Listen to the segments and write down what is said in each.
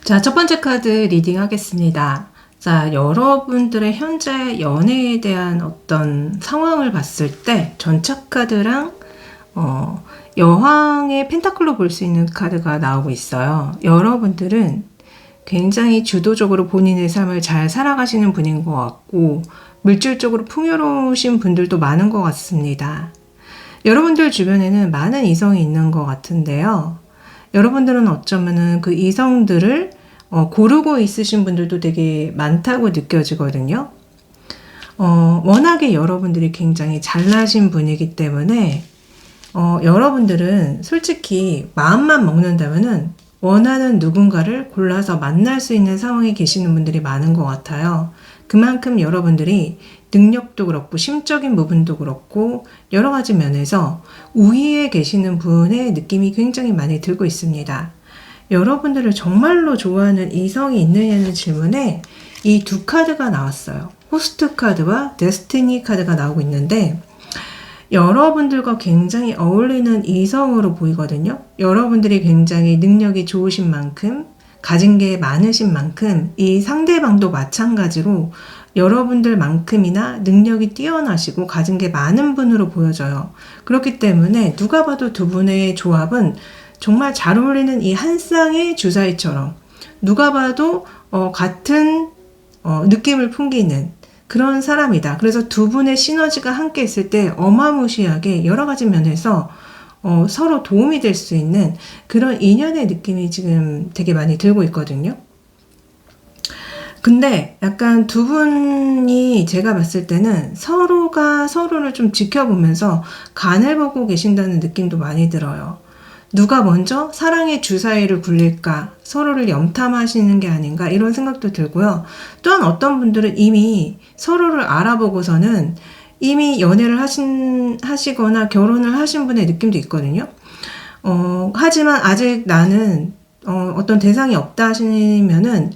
자, 첫 번째 카드 리딩 하겠습니다. 자, 여러분들의 현재 연애에 대한 어떤 상황을 봤을 때 전차 카드랑 여왕의 펜타클로 볼 수 있는 카드가 나오고 있어요. 여러분들은 굉장히 주도적으로 본인의 삶을 잘 살아가시는 분인 것 같고 물질적으로 풍요로우신 분들도 많은 것 같습니다. 여러분들 주변에는 많은 이성이 있는 것 같은데요. 여러분들은 어쩌면은 그 이성들을 고르고 있으신 분들도 되게 많다고 느껴지거든요. 워낙에 여러분들이 굉장히 잘나신 분이기 때문에 여러분들은 솔직히 마음만 먹는다면은 원하는 누군가를 골라서 만날 수 있는 상황에 계시는 분들이 많은 것 같아요. 그만큼 여러분들이 능력도 그렇고 심적인 부분도 그렇고 여러 가지 면에서 우위에 계시는 분의 느낌이 굉장히 많이 들고 있습니다. 여러분들을 정말로 좋아하는 이성이 있느냐는 질문에 이 두 카드가 나왔어요. 호스트 카드와 데스티니 카드가 나오고 있는데 여러분들과 굉장히 어울리는 이성으로 보이거든요. 여러분들이 굉장히 능력이 좋으신 만큼 가진 게 많으신 만큼 이 상대방도 마찬가지로 여러분들만큼이나 능력이 뛰어나시고 가진 게 많은 분으로 보여져요. 그렇기 때문에 누가 봐도 두 분의 조합은 정말 잘 어울리는 이 한 쌍의 주사위처럼 누가 봐도 같은 느낌을 풍기는 그런 사람이다. 그래서 두 분의 시너지가 함께 있을 때 어마무시하게 여러 가지 면에서 서로 도움이 될 수 있는 그런 인연의 느낌이 지금 되게 많이 들고 있거든요. 근데 약간 두 분이 제가 봤을 때는 서로가 서로를 좀 지켜보면서 간을 보고 계신다는 느낌도 많이 들어요. 누가 먼저 사랑의 주사위를 굴릴까, 서로를 염탐하시는 게 아닌가 이런 생각도 들고요. 또한 어떤 분들은 이미 서로를 알아보고서는 이미 연애를 하시거나 결혼을 하신 분의 느낌도 있거든요. 하지만 아직 나는 어떤 대상이 없다 하시면은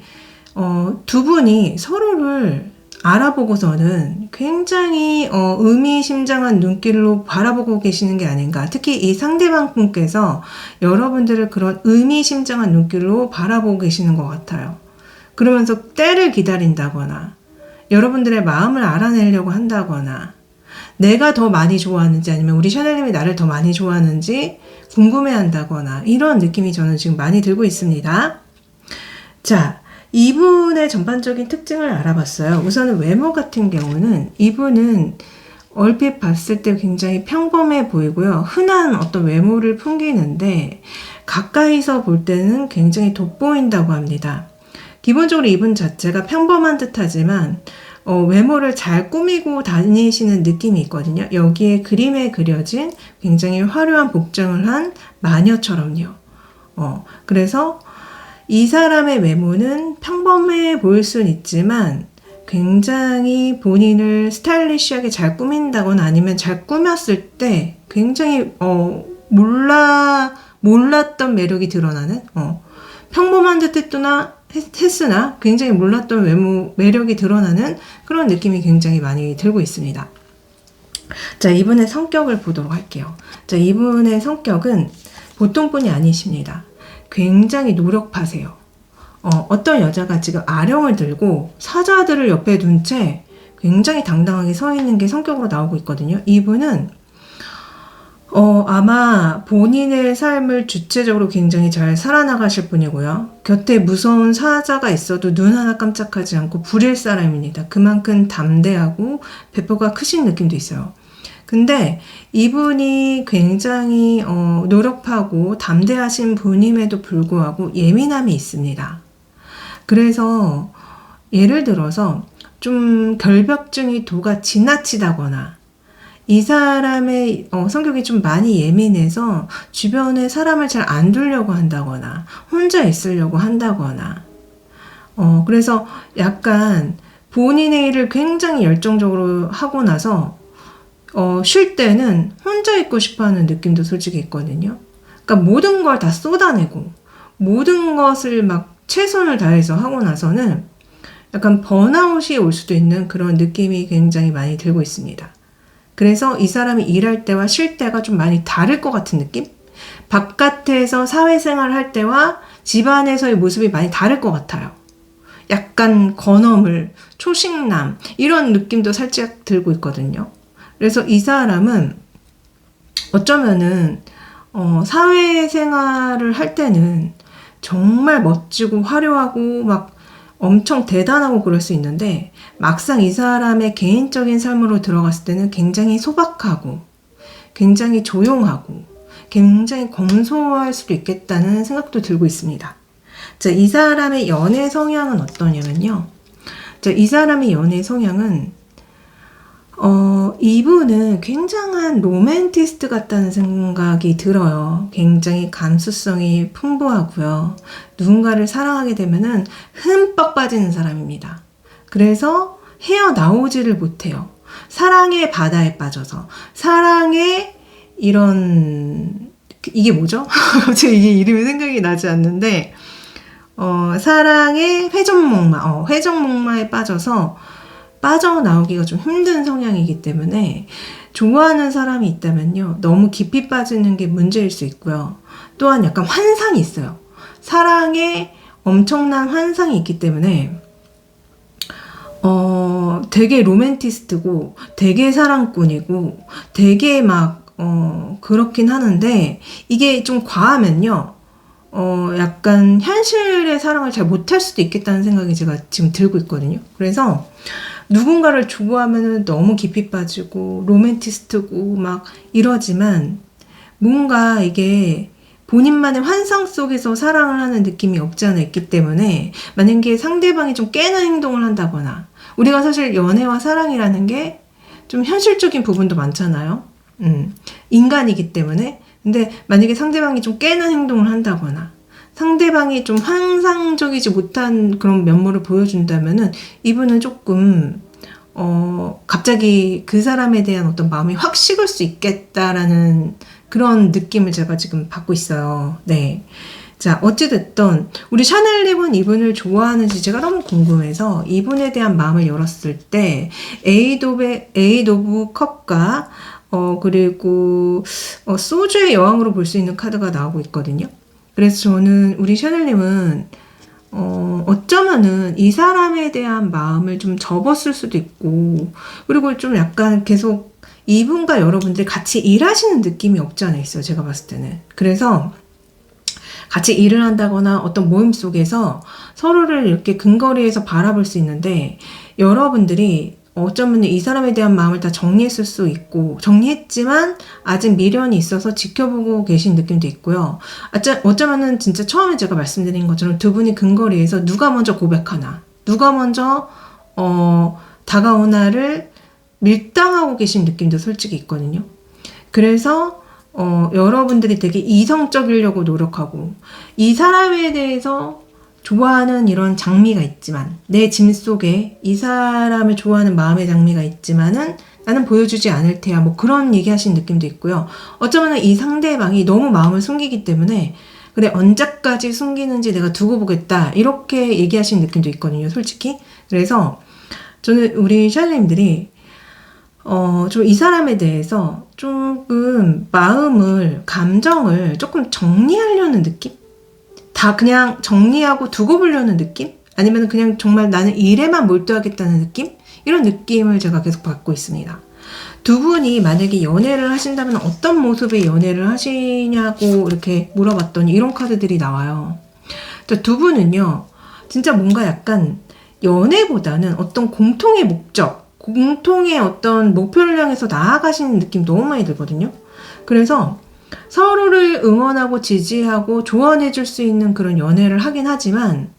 두 분이 서로를 알아보고서는 굉장히 의미심장한 눈길로 바라보고 계시는 게 아닌가. 특히 이 상대방 분께서 여러분들을 그런 의미심장한 눈길로 바라보고 계시는 것 같아요. 그러면서 때를 기다린다거나 여러분들의 마음을 알아내려고 한다거나 내가 더 많이 좋아하는지 아니면 우리 샤넬님이 나를 더 많이 좋아하는지 궁금해한다거나 이런 느낌이 저는 지금 많이 들고 있습니다. 자, 이분의 전반적인 특징을 알아봤어요. 우선은 외모 같은 경우는 이분은 얼핏 봤을 때 굉장히 평범해 보이고요. 흔한 어떤 외모를 풍기는데 가까이서 볼 때는 굉장히 돋보인다고 합니다. 기본적으로 이분 자체가 평범한 듯하지만 외모를 잘 꾸미고 다니시는 느낌이 있거든요. 여기에 그림에 그려진 굉장히 화려한 복장을 한 마녀처럼요. 그래서 이 사람의 외모는 평범해 보일 수는 있지만 굉장히 본인을 스타일리시하게 잘 꾸민다거나 아니면 잘 꾸몄을 때 굉장히 몰랐던 매력이 드러나는 평범한 듯 했으나 굉장히 몰랐던 외모 매력이 드러나는 그런 느낌이 굉장히 많이 들고 있습니다. 자, 이분의 성격을 보도록 할게요. 자, 이분의 성격은 보통 분이 아니십니다. 굉장히 노력파세요. 어떤 여자가 지금 아령을 들고 사자들을 옆에 둔 채 굉장히 당당하게 서 있는 게 성격으로 나오고 있거든요. 이분은 아마 본인의 삶을 주체적으로 굉장히 잘 살아나가실 분이고요. 곁에 무서운 사자가 있어도 눈 하나 깜짝하지 않고 부릴 사람입니다. 그만큼 담대하고 배포가 크신 느낌도 있어요. 근데 이분이 굉장히 노력하고 담대하신 분임에도 불구하고 예민함이 있습니다. 그래서 예를 들어서 좀 결벽증이 도가 지나치다거나 이 사람의 성격이 좀 많이 예민해서 주변에 사람을 잘 안 두려고 한다거나 혼자 있으려고 한다거나 그래서 약간 본인의 일을 굉장히 열정적으로 하고 나서 쉴 때는 혼자 있고 싶어하는 느낌도 솔직히 있거든요. 그러니까 모든 걸 다 쏟아내고 모든 것을 막 최선을 다해서 하고 나서는 약간 번아웃이 올 수도 있는 그런 느낌이 굉장히 많이 들고 있습니다. 그래서 이 사람이 일할 때와 쉴 때가 좀 많이 다를 것 같은 느낌? 바깥에서 사회생활 할 때와 집안에서의 모습이 많이 다를 것 같아요. 약간 건어물, 초식남 이런 느낌도 살짝 들고 있거든요. 그래서 이 사람은 어쩌면은 사회생활을 할 때는 정말 멋지고 화려하고 막 엄청 대단하고 그럴 수 있는데 막상 이 사람의 개인적인 삶으로 들어갔을 때는 굉장히 소박하고 굉장히 조용하고 굉장히 검소할 수도 있겠다는 생각도 들고 있습니다. 자, 이 사람의 연애 성향은 어떠냐면요. 자, 이 사람의 연애 성향은 이분은 굉장한 로맨티스트 같다는 생각이 들어요. 굉장히 감수성이 풍부하고요. 누군가를 사랑하게 되면은 흠뻑 빠지는 사람입니다. 그래서 헤어나오지를 못해요. 사랑의 바다에 빠져서. 사랑의 이런, 이게 뭐죠? 갑자기 이게 이름이 생각이 나지 않는데, 사랑의 회전목마에 빠져서 빠져나오기가 좀 힘든 성향이기 때문에 좋아하는 사람이 있다면요. 너무 깊이 빠지는 게 문제일 수 있고요. 또한 약간 환상이 있어요. 사랑에 엄청난 환상이 있기 때문에 되게 로맨티스트고 되게 사랑꾼이고 되게 막 그렇긴 하는데 이게 좀 과하면요. 약간 현실의 사랑을 잘 못할 수도 있겠다는 생각이 제가 지금 들고 있거든요. 그래서 누군가를 좋아하면 너무 깊이 빠지고 로맨티스트고 막 이러지만 뭔가 이게 본인만의 환상 속에서 사랑을 하는 느낌이 없지 않아 있기 때문에 만약에 상대방이 좀 깨는 행동을 한다거나 우리가 사실 연애와 사랑이라는 게 좀 현실적인 부분도 많잖아요. 인간이기 때문에. 근데 만약에 상대방이 좀 깨는 행동을 한다거나 상대방이 좀 환상적이지 못한 그런 면모를 보여준다면은 이분은 조금 갑자기 그 사람에 대한 어떤 마음이 확 식을 수 있겠다라는 그런 느낌을 제가 지금 받고 있어요. 네. 자, 어찌됐든 우리 샤넬님은 이분을 좋아하는지 제가 너무 궁금해서 이분에 대한 마음을 열었을 때 에이드 오브 컵과 그리고 소주의 여왕으로 볼 수 있는 카드가 나오고 있거든요. 그래서 저는 우리 샤넬님은 어쩌면은 이 사람에 대한 마음을 좀 접었을 수도 있고 그리고 좀 약간 계속 이분과 여러분들이 같이 일하시는 느낌이 없지 않아 있어요. 제가 봤을 때는. 그래서 같이 일을 한다거나 어떤 모임 속에서 서로를 이렇게 근거리에서 바라볼 수 있는데 여러분들이 어쩌면 이 사람에 대한 마음을 다 정리했을 수 있고 정리했지만 아직 미련이 있어서 지켜보고 계신 느낌도 있고요. 어쩌면은 진짜 처음에 제가 말씀드린 것처럼 두 분이 근거리에서 누가 먼저 고백하나 누가 먼저 다가오나를 밀당하고 계신 느낌도 솔직히 있거든요. 그래서 여러분들이 되게 이성적이려고 노력하고 이 사람에 대해서 좋아하는 이런 장미가 있지만 내 짐 속에 이 사람을 좋아하는 마음의 장미가 있지만은 나는 보여주지 않을 테야 뭐 그런 얘기하신 느낌도 있고요. 어쩌면 이 상대방이 너무 마음을 숨기기 때문에 그래 언제까지 숨기는지 내가 두고 보겠다 이렇게 얘기하신 느낌도 있거든요. 솔직히. 그래서 저는 우리 샬레님들이 좀 이 사람에 대해서 조금 마음을, 감정을 조금 정리하려는 느낌? 다 그냥 정리하고 두고 보려는 느낌? 아니면 그냥 정말 나는 일에만 몰두하겠다는 느낌? 이런 느낌을 제가 계속 받고 있습니다. 두 분이 만약에 연애를 하신다면 어떤 모습의 연애를 하시냐고 이렇게 물어봤더니 이런 카드들이 나와요. 두 분은요, 진짜 뭔가 약간 연애보다는 어떤 공통의 목적, 공통의 어떤 목표를 향해서 나아가시는 느낌 너무 많이 들거든요. 그래서 서로를 응원하고 지지하고 조언해 줄 수 있는 그런 연애를 하긴 하지만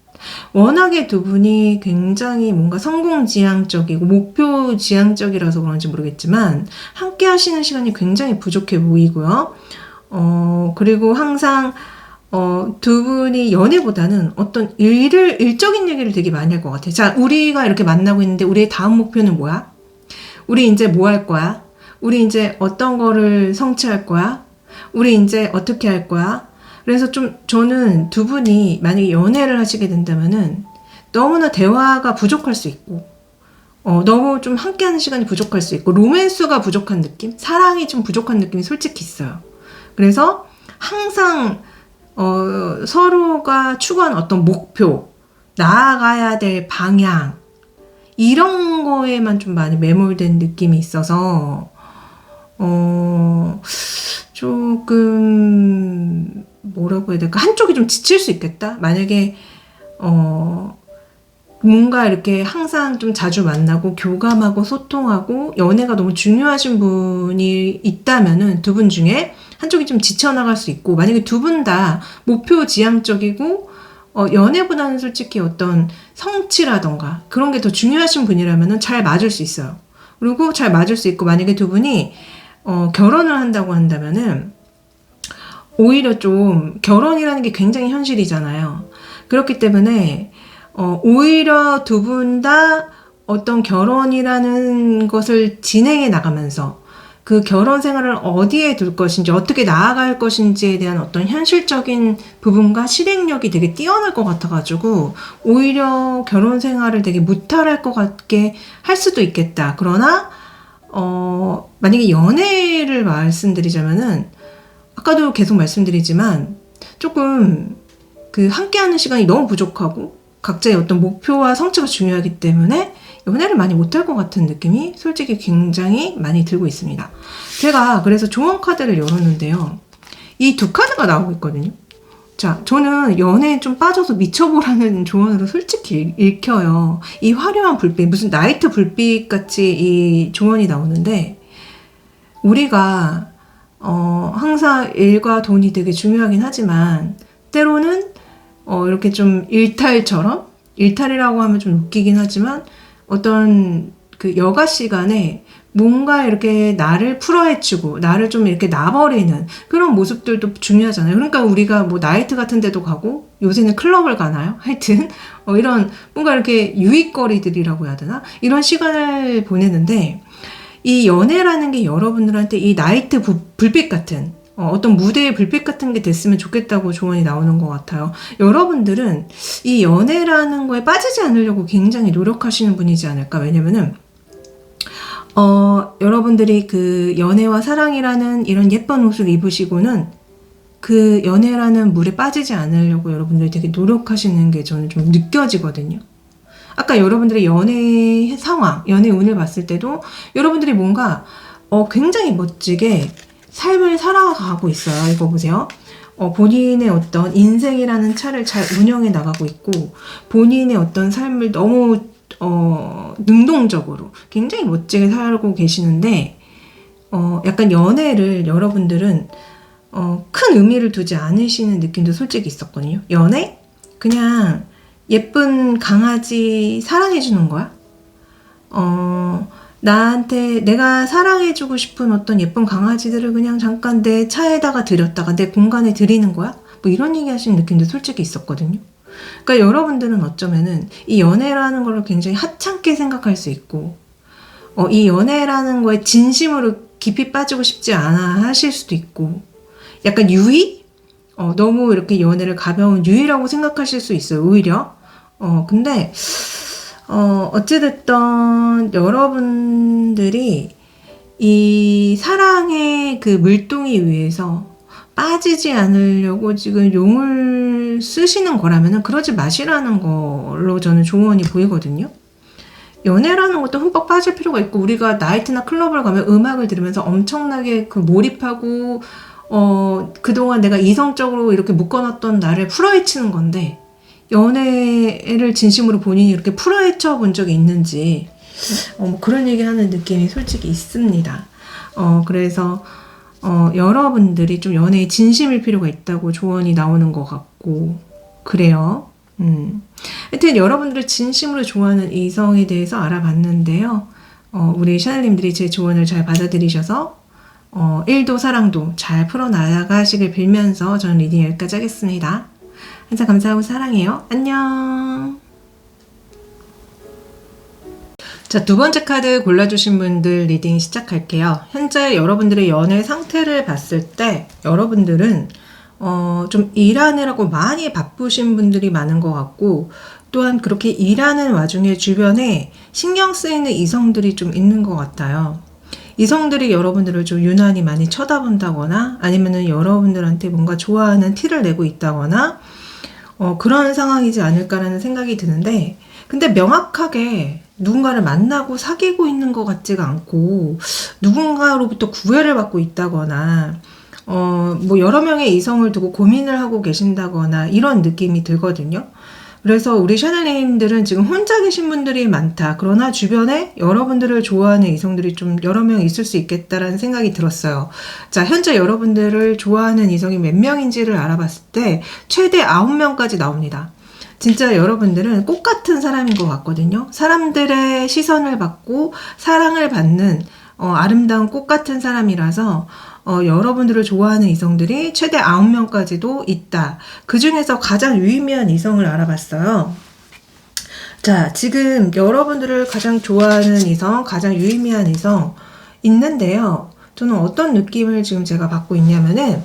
워낙에 두 분이 굉장히 뭔가 성공지향적이고 목표지향적이라서 그런지 모르겠지만 함께 하시는 시간이 굉장히 부족해 보이고요. 그리고 항상 두 분이 연애보다는 어떤 일적인 얘기를 되게 많이 할 것 같아요. 자, 우리가 이렇게 만나고 있는데 우리의 다음 목표는 뭐야? 우리 이제 뭐 할 거야? 우리 이제 어떤 거를 성취할 거야? 우리 이제 어떻게 할 거야? 그래서 좀 저는 두 분이 만약에 연애를 하시게 된다면은 너무나 대화가 부족할 수 있고 너무 좀 함께하는 시간이 부족할 수 있고 로맨스가 부족한 느낌? 사랑이 좀 부족한 느낌이 솔직히 있어요. 그래서 항상 서로가 추구하는 어떤 목표, 나아가야 될 방향, 이런 거에만 좀 많이 매몰된 느낌이 있어서, 조금, 뭐라고 해야 될까? 한쪽이 좀 지칠 수 있겠다? 만약에, 뭔가 이렇게 항상 좀 자주 만나고 교감하고 소통하고 연애가 너무 중요하신 분이 있다면은 두 분 중에 한쪽이 좀 지쳐나갈 수 있고, 만약에 두 분 다 목표 지향적이고 연애보다는 솔직히 어떤 성취라던가 그런 게 더 중요하신 분이라면은 잘 맞을 수 있어요. 그리고 잘 맞을 수 있고, 만약에 두 분이 결혼을 한다고 한다면은 오히려 좀 결혼이라는 게 굉장히 현실이잖아요. 그렇기 때문에 오히려 두 분 다 어떤 결혼이라는 것을 진행해 나가면서 그 결혼 생활을 어디에 둘 것인지, 어떻게 나아갈 것인지에 대한 어떤 현실적인 부분과 실행력이 되게 뛰어날 것 같아가지고 오히려 결혼 생활을 되게 무탈할 것 같게 할 수도 있겠다. 그러나 만약에 연애를 말씀드리자면은 아까도 계속 말씀드리지만 조금 그 함께하는 시간이 너무 부족하고 각자의 어떤 목표와 성취가 중요하기 때문에 연애를 많이 못할 것 같은 느낌이 솔직히 굉장히 많이 들고 있습니다. 제가 그래서 조언 카드를 열었는데요. 이 두 카드가 나오고 있거든요. 자, 저는 연애에 좀 빠져서 미쳐보라는 조언으로 솔직히 읽혀요. 이 화려한 불빛, 무슨 나이트 불빛 같이 이 조언이 나오는데, 우리가 항상 일과 돈이 되게 중요하긴 하지만 때로는 이렇게 좀 일탈이라고 하면 좀 웃기긴 하지만 어떤 그 여가 시간에 뭔가 이렇게 나를 풀어헤치고 나를 좀 이렇게 놔버리는 그런 모습들도 중요하잖아요. 그러니까 우리가 뭐 나이트 같은 데도 가고 요새는 클럽을 가나요? 하여튼 이런 뭔가 이렇게 유익거리들이라고 해야 되나? 이런 시간을 보내는데 이 연애라는 게 여러분들한테 이 나이트 불빛 같은 어떤 무대의 불빛 같은 게 됐으면 좋겠다고 조언이 나오는 것 같아요. 여러분들은 이 연애라는 거에 빠지지 않으려고 굉장히 노력하시는 분이지 않을까. 왜냐면은 여러분들이 그 연애와 사랑이라는 이런 예쁜 옷을 입으시고는 그 연애라는 물에 빠지지 않으려고 여러분들이 되게 노력하시는 게 저는 좀 느껴지거든요. 아까 여러분들의 연애 상황, 연애 운을 봤을 때도 여러분들이 뭔가 굉장히 멋지게 삶을 살아가고 있어요. 이거 보세요. 본인의 어떤 인생이라는 차를 잘 운영해 나가고 있고 본인의 어떤 삶을 너무 능동적으로 굉장히 멋지게 살고 계시는데 약간 연애를 여러분들은 큰 의미를 두지 않으시는 느낌도 솔직히 있었거든요. 연애? 그냥 예쁜 강아지 사랑해주는 거야? 나한테 내가 사랑해주고 싶은 어떤 예쁜 강아지들을 그냥 잠깐 내 차에다가 들였다가 내 공간에 들이는 거야? 뭐 이런 얘기 하시는 느낌도 솔직히 있었거든요. 그러니까 여러분들은 어쩌면은 이 연애라는 걸 굉장히 하찮게 생각할 수 있고 이 연애라는 거에 진심으로 깊이 빠지고 싶지 않아 하실 수도 있고 약간 유의? 너무 이렇게 연애를 가벼운 유의라고 생각하실 수 있어요. 오히려. 근데 어찌됐든 여러분들이 이 사랑의 그 물동이 위해서 빠지지 않으려고 지금 용을 쓰시는 거라면 그러지 마시라는 걸로 저는 조언이 보이거든요. 연애라는 것도 흠뻑 빠질 필요가 있고 우리가 나이트나 클럽을 가면 음악을 들으면서 엄청나게 그 몰입하고 그동안 내가 이성적으로 이렇게 묶어놨던 나를 풀어헤치는 건데 연애를 진심으로 본인이 이렇게 풀어헤쳐 본 적이 있는지 뭐 그런 얘기하는 느낌이 솔직히 있습니다. 그래서 여러분들이 좀 연애에 진심일 필요가 있다고 조언이 나오는 것 같고 그래요. 하여튼 여러분들을 진심으로 좋아하는 이성에 대해서 알아봤는데요. 우리 샤넬님들이 제 조언을 잘 받아들이셔서 일도 사랑도 잘 풀어나가시길 빌면서 저는 리딩 여기까지 하겠습니다. 항상 감사하고 사랑해요. 안녕. 자, 두 번째 카드 골라주신 분들 리딩 시작할게요. 현재 여러분들의 연애 상태를 봤을 때 여러분들은 좀 일하느라고 많이 바쁘신 분들이 많은 것 같고 또한 그렇게 일하는 와중에 주변에 신경 쓰이는 이성들이 좀 있는 것 같아요. 이성들이 여러분들을 좀 유난히 많이 쳐다본다거나 아니면은 여러분들한테 뭔가 좋아하는 티를 내고 있다거나 그런 상황이지 않을까라는 생각이 드는데, 근데 명확하게 누군가를 만나고 사귀고 있는 것 같지가 않고 누군가로부터 구애를 받고 있다거나 뭐 여러 명의 이성을 두고 고민을 하고 계신다거나 이런 느낌이 들거든요. 그래서 우리 샤넬님들은 지금 혼자 계신 분들이 많다. 그러나 주변에 여러분들을 좋아하는 이성들이 좀 여러 명 있을 수 있겠다라는 생각이 들었어요. 자, 현재 여러분들을 좋아하는 이성이 몇 명인지를 알아봤을 때 최대 9명까지 나옵니다. 진짜 여러분들은 꽃 같은 사람인 것 같거든요. 사람들의 시선을 받고 사랑을 받는 아름다운 꽃 같은 사람이라서 여러분들을 좋아하는 이성들이 최대 9명까지도 있다. 그 중에서 가장 유의미한 이성을 알아봤어요. 자, 지금 여러분들을 가장 좋아하는 이성, 가장 유의미한 이성 있는데요. 저는 어떤 느낌을 지금 제가 받고 있냐면은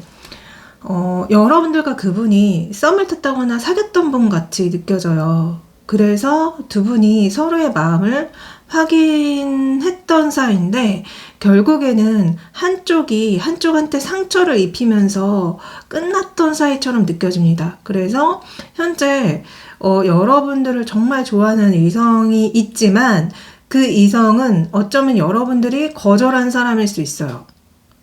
여러분들과 그분이 썸을 탔다거나 사귀었던 분 같이 느껴져요. 그래서 두 분이 서로의 마음을 확인했던 사이인데 결국에는 한쪽이 한쪽한테 상처를 입히면서 끝났던 사이처럼 느껴집니다. 그래서 현재 여러분들을 정말 좋아하는 이성이 있지만 그 이성은 어쩌면 여러분들이 거절한 사람일 수 있어요.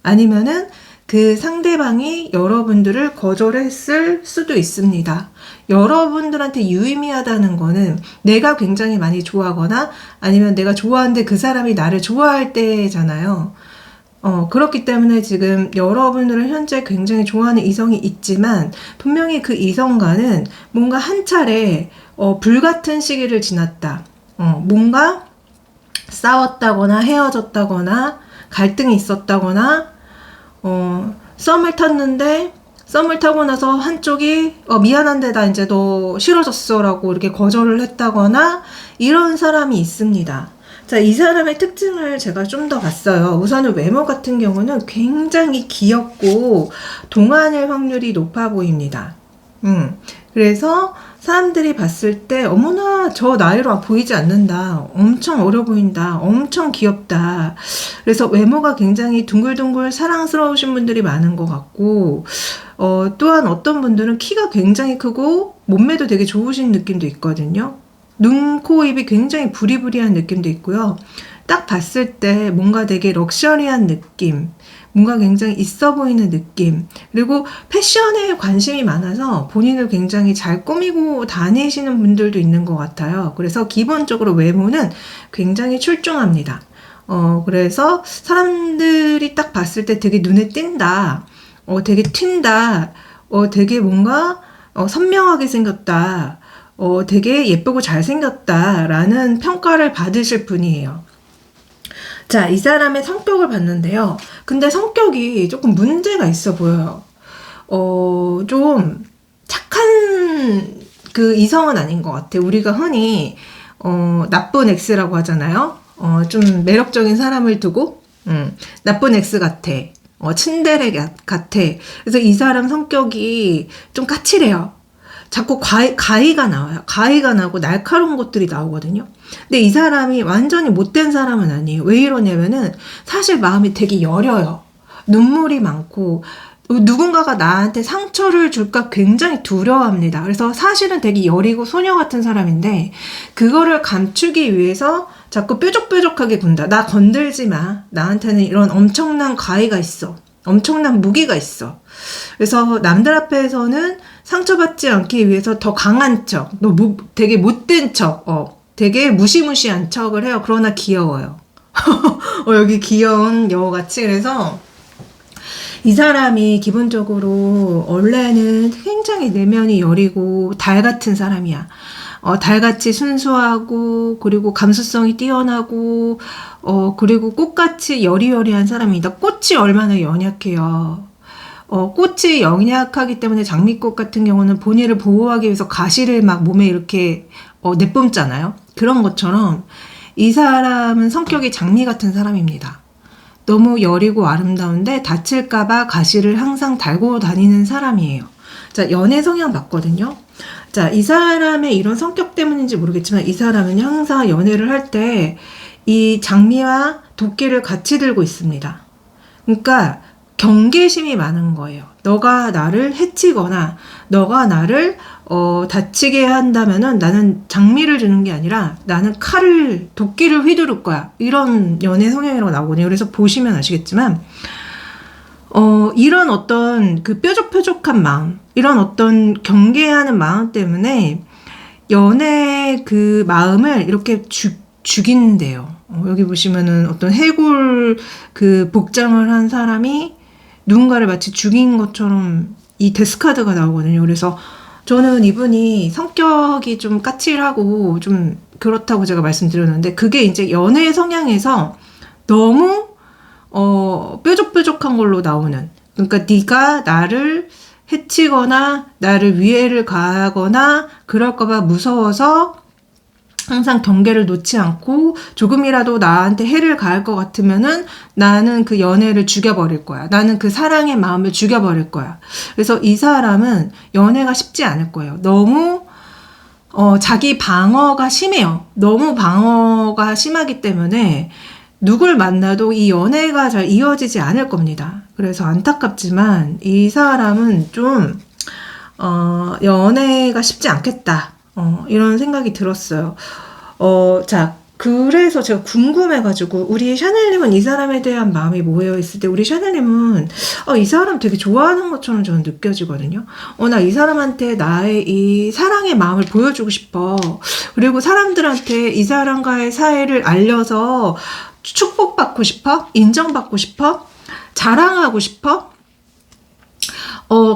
아니면은 그 상대방이 여러분들을 거절했을 수도 있습니다. 여러분들한테 유의미하다는 거는 내가 굉장히 많이 좋아하거나 아니면 내가 좋아하는데 그 사람이 나를 좋아할 때잖아요. 그렇기 때문에 지금 여러분들은 현재 굉장히 좋아하는 이성이 있지만 분명히 그 이성과는 뭔가 한 차례 불같은 시기를 지났다. 뭔가 싸웠다거나 헤어졌다거나 갈등이 있었다거나 썸을 탔는데 썸을 타고 나서 한쪽이 미안한데 나 이제 너 싫어졌어 라고 이렇게 거절을 했다거나 이런 사람이 있습니다. 자, 이 사람의 특징을 제가 좀 더 봤어요. 우선은 외모 같은 경우는 굉장히 귀엽고 동안일 확률이 높아 보입니다. 그래서 사람들이 봤을 때 어머나 저 나이로 보이지 않는다. 엄청 어려 보인다. 엄청 귀엽다. 그래서 외모가 굉장히 둥글둥글 사랑스러우신 분들이 많은 것 같고 또한 어떤 분들은 키가 굉장히 크고 몸매도 되게 좋으신 느낌도 있거든요. 눈, 코, 입이 굉장히 부리부리한 느낌도 있고요. 딱 봤을 때 뭔가 되게 럭셔리한 느낌, 뭔가 굉장히 있어 보이는 느낌, 그리고 패션에 관심이 많아서 본인을 굉장히 잘 꾸미고 다니시는 분들도 있는 것 같아요. 그래서 기본적으로 외모는 굉장히 출중합니다. 그래서 사람들이 딱 봤을 때 되게 눈에 띈다, 되게 튄다, 되게 뭔가 선명하게 생겼다, 되게 예쁘고 잘생겼다라는 평가를 받으실 분이에요. 자, 이 사람의 성격을 봤는데요. 근데 성격이 조금 문제가 있어 보여요. 좀 착한 그 이성은 아닌 것 같아. 우리가 흔히 나쁜 X라고 하잖아요. 좀 매력적인 사람을 두고 나쁜 X 같아. 츤데레 같아. 그래서 이 사람 성격이 좀 까칠해요. 자꾸 가히가 나와요. 가히가 나고 날카로운 것들이 나오거든요. 근데 이 사람이 완전히 못된 사람은 아니에요. 왜 이러냐면은 사실 마음이 되게 여려요. 눈물이 많고 누군가가 나한테 상처를 줄까 굉장히 두려워합니다. 그래서 사실은 되게 여리고 소녀 같은 사람인데 그거를 감추기 위해서 자꾸 뾰족뾰족하게 군다. 나 건들지 마. 나한테는 이런 엄청난 가히가 있어. 엄청난 무기가 있어. 그래서 남들 앞에서는 상처받지 않기 위해서 더 강한 척, 되게 못된 척, 되게 무시무시한 척을 해요. 그러나 귀여워요. 여기 귀여운 여우같이. 그래서 이 사람이 기본적으로 원래는 굉장히 내면이 여리고 달 같은 사람이야. 달같이 순수하고 그리고 감수성이 뛰어나고 그리고 꽃같이 여리여리한 사람이다. 꽃이 얼마나 연약해요. 꽃이 연약하기 때문에 장미꽃 같은 경우는 본인을 보호하기 위해서 가시를 막 몸에 이렇게 내뿜잖아요. 그런 것처럼 이 사람은 성격이 장미 같은 사람입니다. 너무 여리고 아름다운데 다칠까봐 가시를 항상 달고 다니는 사람이에요. 자, 연애 성향 봤거든요. 자, 이 사람의 이런 성격 때문인지 모르겠지만 이 사람은 항상 연애를 할 때 이 장미와 도끼를 같이 들고 있습니다. 그러니까 경계심이 많은 거예요. 너가 나를 해치거나 너가 나를 다치게 한다면은 나는 장미를 주는 게 아니라 나는 도끼를 휘두를 거야. 이런 연애 성향이라고 나오거든요. 그래서 보시면 아시겠지만 이런 어떤 그 뾰족뾰족한 마음, 이런 어떤 경계하는 마음 때문에 연애 그 마음을 이렇게 죽인대요. 여기 보시면은 어떤 해골 그 복장을 한 사람이 누군가를 마치 죽인 것처럼 이 데스카드가 나오거든요. 그래서 저는 이분이 성격이 좀 까칠하고 좀 그렇다고 제가 말씀드렸는데 그게 이제 연애 성향에서 너무 뾰족뾰족한 걸로 나오는, 그러니까 네가 나를 해치거나 나를 위해를 가하거나 그럴까봐 무서워서 항상 경계를 놓지 않고 조금이라도 나한테 해를 가할 것 같으면은 나는 그 연애를 죽여버릴 거야. 나는 그 사랑의 마음을 죽여버릴 거야. 그래서 이 사람은 연애가 쉽지 않을 거예요. 너무 자기 방어가 심해요. 너무 방어가 심하기 때문에 누굴 만나도 이 연애가 잘 이어지지 않을 겁니다. 그래서 안타깝지만 이 사람은 좀 연애가 쉽지 않겠다. 이런 생각이 들었어요. 자, 그래서 제가 궁금해가지고, 우리 샤넬님은 이 사람에 대한 마음이 뭐예요? 했을 때, 우리 샤넬님은, 이 사람 되게 좋아하는 것처럼 저는 느껴지거든요. 나 이 사람한테 나의 이 사랑의 마음을 보여주고 싶어. 그리고 사람들한테 이 사람과의 사이를 알려서 축복받고 싶어? 인정받고 싶어? 자랑하고 싶어?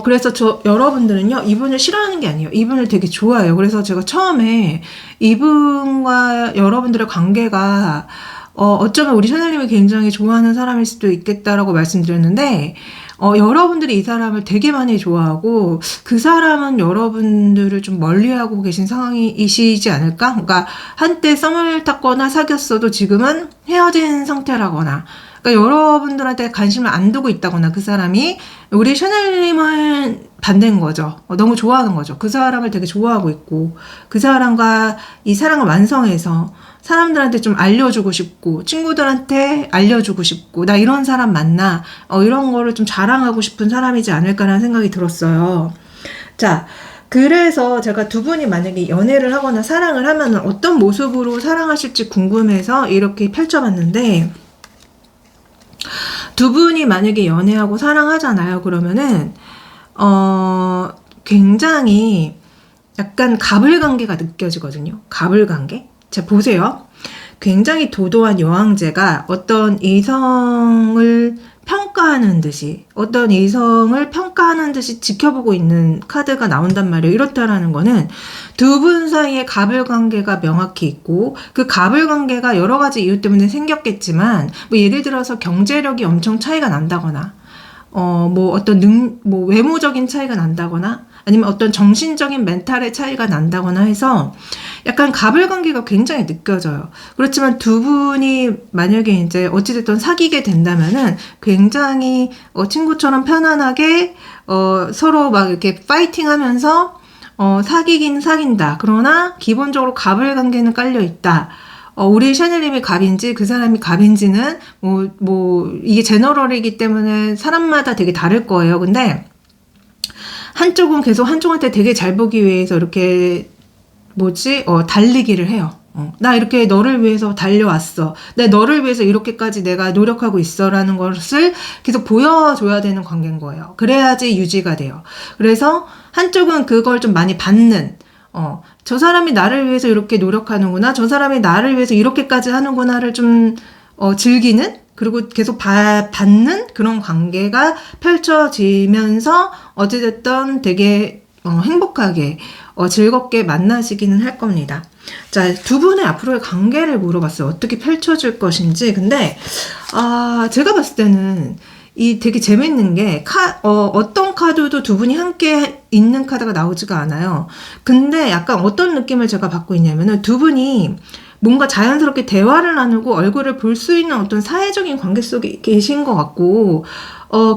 그래서 여러분들은요, 이분을 싫어하는 게 아니에요. 이분을 되게 좋아해요. 그래서 제가 처음에 이분과 여러분들의 관계가, 어쩌면 우리 샤넬님이 굉장히 좋아하는 사람일 수도 있겠다라고 말씀드렸는데, 여러분들이 이 사람을 되게 많이 좋아하고, 그 사람은 여러분들을 좀 멀리하고 계신 상황이시지 않을까? 그러니까, 한때 썸을 탔거나 사귀었어도 지금은 헤어진 상태라거나, 그러니까 여러분들한테 관심을 안 두고 있다거나 그 사람이 우리 샤넬님은 반대인 거죠. 너무 좋아하는 거죠. 그 사람을 되게 좋아하고 있고 그 사람과 이 사랑을 완성해서 사람들한테 좀 알려주고 싶고 친구들한테 알려주고 싶고 나 이런 사람 만나 이런 거를 좀 자랑하고 싶은 사람이지 않을까라는 생각이 들었어요. 자, 그래서 제가 두 분이 만약에 연애를 하거나 사랑을 하면 어떤 모습으로 사랑하실지 궁금해서 이렇게 펼쳐봤는데 두 분이 만약에 연애하고 사랑하잖아요. 그러면은 굉장히 약간 가불관계가 느껴지거든요. 가불관계? 자, 보세요. 굉장히 도도한 여왕제가 어떤 이성을 평가하는 듯이 지켜보고 있는 카드가 나온단 말이에요. 이렇다라는 거는 두 분 사이에 가불관계가 명확히 있고 그 가불관계가 여러 가지 이유 때문에 생겼겠지만 뭐 예를 들어서 경제력이 엄청 차이가 난다거나 뭐 외모적인 차이가 난다거나 아니면 어떤 정신적인 멘탈의 차이가 난다거나 해서 약간 가불관계가 굉장히 느껴져요. 그렇지만 두 분이 만약에 이제 어찌됐든 사귀게 된다면은 굉장히 친구처럼 편안하게 서로 막 이렇게 파이팅 하면서 사귀긴 사귄다. 그러나 기본적으로 가불관계는 깔려 있다. 우리 샤넬님이 갑인지 그 사람이 갑인지는 이게 제너럴이기 때문에 사람마다 되게 다를 거예요. 근데 한쪽은 계속 한쪽한테 되게 잘 보기 위해서 이렇게 달리기를 해요. 나 이렇게 너를 위해서 달려왔어. 너를 위해서 이렇게까지 내가 노력하고 있어. 라는 것을 계속 보여줘야 되는 관계인 거예요. 그래야지 유지가 돼요. 그래서 한쪽은 그걸 좀 많이 받는, 저 사람이 나를 위해서 이렇게 노력하는구나. 저 사람이 나를 위해서 이렇게까지 하는구나를 좀 즐기는? 그리고 계속 받는 그런 관계가 펼쳐지면서 어찌됐든 되게 행복하게 즐겁게 만나시기는 할 겁니다. 자, 두 분의 앞으로의 관계를 물어봤어요. 어떻게 펼쳐질 것인지. 근데 제가 봤을 때는 이 되게 재밌는 게 어떤 카드도 두 분이 함께 있는 카드가 나오지가 않아요. 근데 약간 어떤 느낌을 제가 받고 있냐면은 두 분이 뭔가 자연스럽게 대화를 나누고 얼굴을 볼 수 있는 어떤 사회적인 관계 속에 계신 것 같고,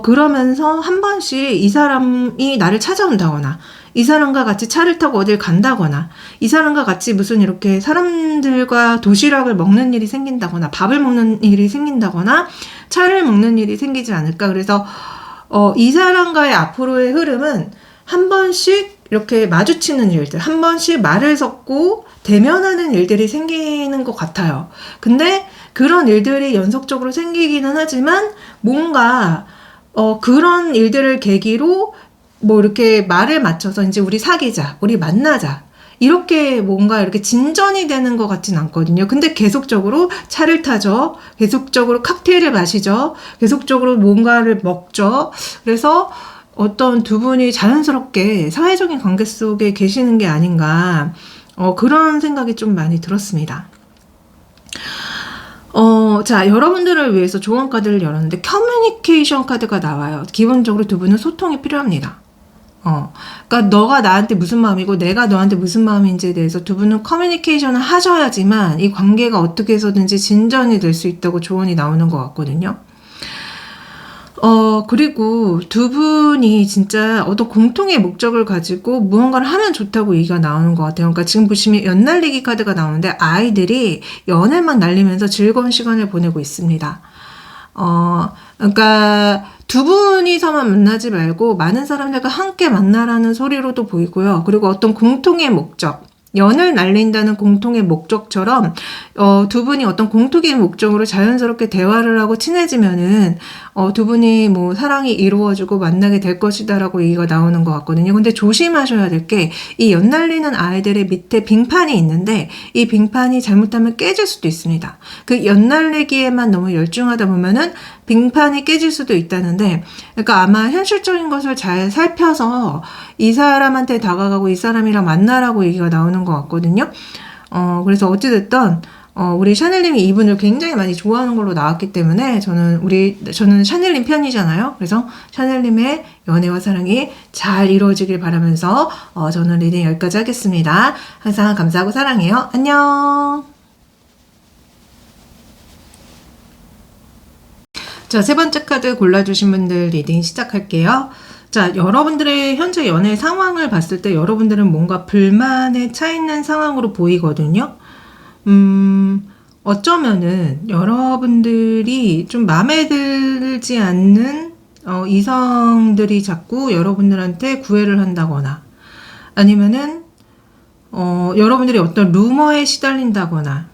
그러면서 한 번씩 이 사람이 나를 찾아온다거나, 이 사람과 같이 차를 타고 어딜 간다거나, 이 사람과 같이 무슨 이렇게 사람들과 도시락을 먹는 일이 생긴다거나, 밥을 먹는 일이 생긴다거나, 차를 먹는 일이 생기지 않을까. 그래서 이 사람과의 앞으로의 흐름은 한 번씩 이렇게 마주치는 일들, 한 번씩 말을 섞고 대면하는 일들이 생기는 것 같아요. 근데 그런 일들이 연속적으로 생기기는 하지만 뭔가 그런 일들을 계기로 뭐 이렇게 말을 맞춰서 이제 우리 사귀자, 우리 만나자, 이렇게 뭔가 이렇게 진전이 되는 것 같진 않거든요. 근데 계속적으로 차를 타죠. 계속적으로 칵테일을 마시죠. 계속적으로 뭔가를 먹죠. 그래서 어떤 두 분이 자연스럽게 사회적인 관계 속에 계시는 게 아닌가, 그런 생각이 좀 많이 들었습니다. 자, 여러분들을 위해서 조언 카드를 열었는데 커뮤니케이션 카드가 나와요. 기본적으로 두 분은 소통이 필요합니다. 그러니까 너가 나한테 무슨 마음이고 내가 너한테 무슨 마음인지에 대해서 두 분은 커뮤니케이션을 하셔야지만 이 관계가 어떻게 해서든지 진전이 될 수 있다고 조언이 나오는 것 같거든요. 그리고 두 분이 진짜 어떤 공통의 목적을 가지고 무언가를 하면 좋다고 얘기가 나오는 것 같아요. 그러니까 지금 보시면 연날리기 카드가 나오는데 아이들이 연애만 날리면서 즐거운 시간을 보내고 있습니다. 그러니까 두 분이서만 만나지 말고 많은 사람들과 함께 만나라는 소리로도 보이고요. 그리고 어떤 공통의 목적, 연을 날린다는 공통의 목적처럼 두 분이 어떤 공통의 목적으로 자연스럽게 대화를 하고 친해지면은 두 분이 뭐 사랑이 이루어지고 만나게 될 것이다라고 얘기가 나오는 것 같거든요. 근데 조심하셔야 될 게 이 연날리는 아이들의 밑에 빙판이 있는데 이 빙판이 잘못하면 깨질 수도 있습니다. 그 연날리기에만 너무 열중하다 보면은 빙판이 깨질 수도 있다는데, 그러니까 아마 현실적인 것을 잘 살펴서 이 사람한테 다가가고 이 사람이랑 만나라고 얘기가 나오는 것 같거든요. 그래서 어찌됐든 우리 샤넬님이 이분을 굉장히 많이 좋아하는 걸로 나왔기 때문에 저는 샤넬님 편이잖아요. 그래서 샤넬님의 연애와 사랑이 잘 이루어지길 바라면서 저는 리딩 여기까지 하겠습니다. 항상 감사하고 사랑해요. 안녕. 자, 세 번째 카드 골라주신 분들 리딩 시작할게요. 자, 여러분들의 현재 연애 상황을 봤을 때 여러분들은 뭔가 불만에 차 있는 상황으로 보이거든요. 어쩌면은 여러분들이 좀 마음에 들지 않는 이성들이 자꾸 여러분들한테 구애를 한다거나, 아니면은 여러분들이 어떤 루머에 시달린다거나,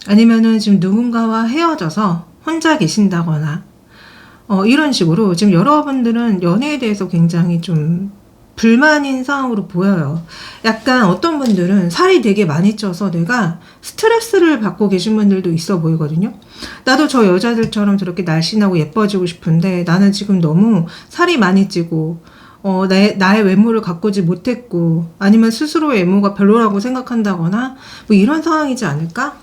아니면은 지금 누군가와 헤어져서 혼자 계신다거나, 이런 식으로 지금 여러분들은 연애에 대해서 굉장히 좀 불만인 상황으로 보여요. 약간 어떤 분들은 살이 되게 많이 쪄서 내가 스트레스를 받고 계신 분들도 있어 보이거든요. 나도 저 여자들처럼 저렇게 날씬하고 예뻐지고 싶은데 나는 지금 너무 살이 많이 찌고 나의 외모를 가꾸지 못했고, 아니면 스스로의 외모가 별로라고 생각한다거나 뭐 이런 상황이지 않을까?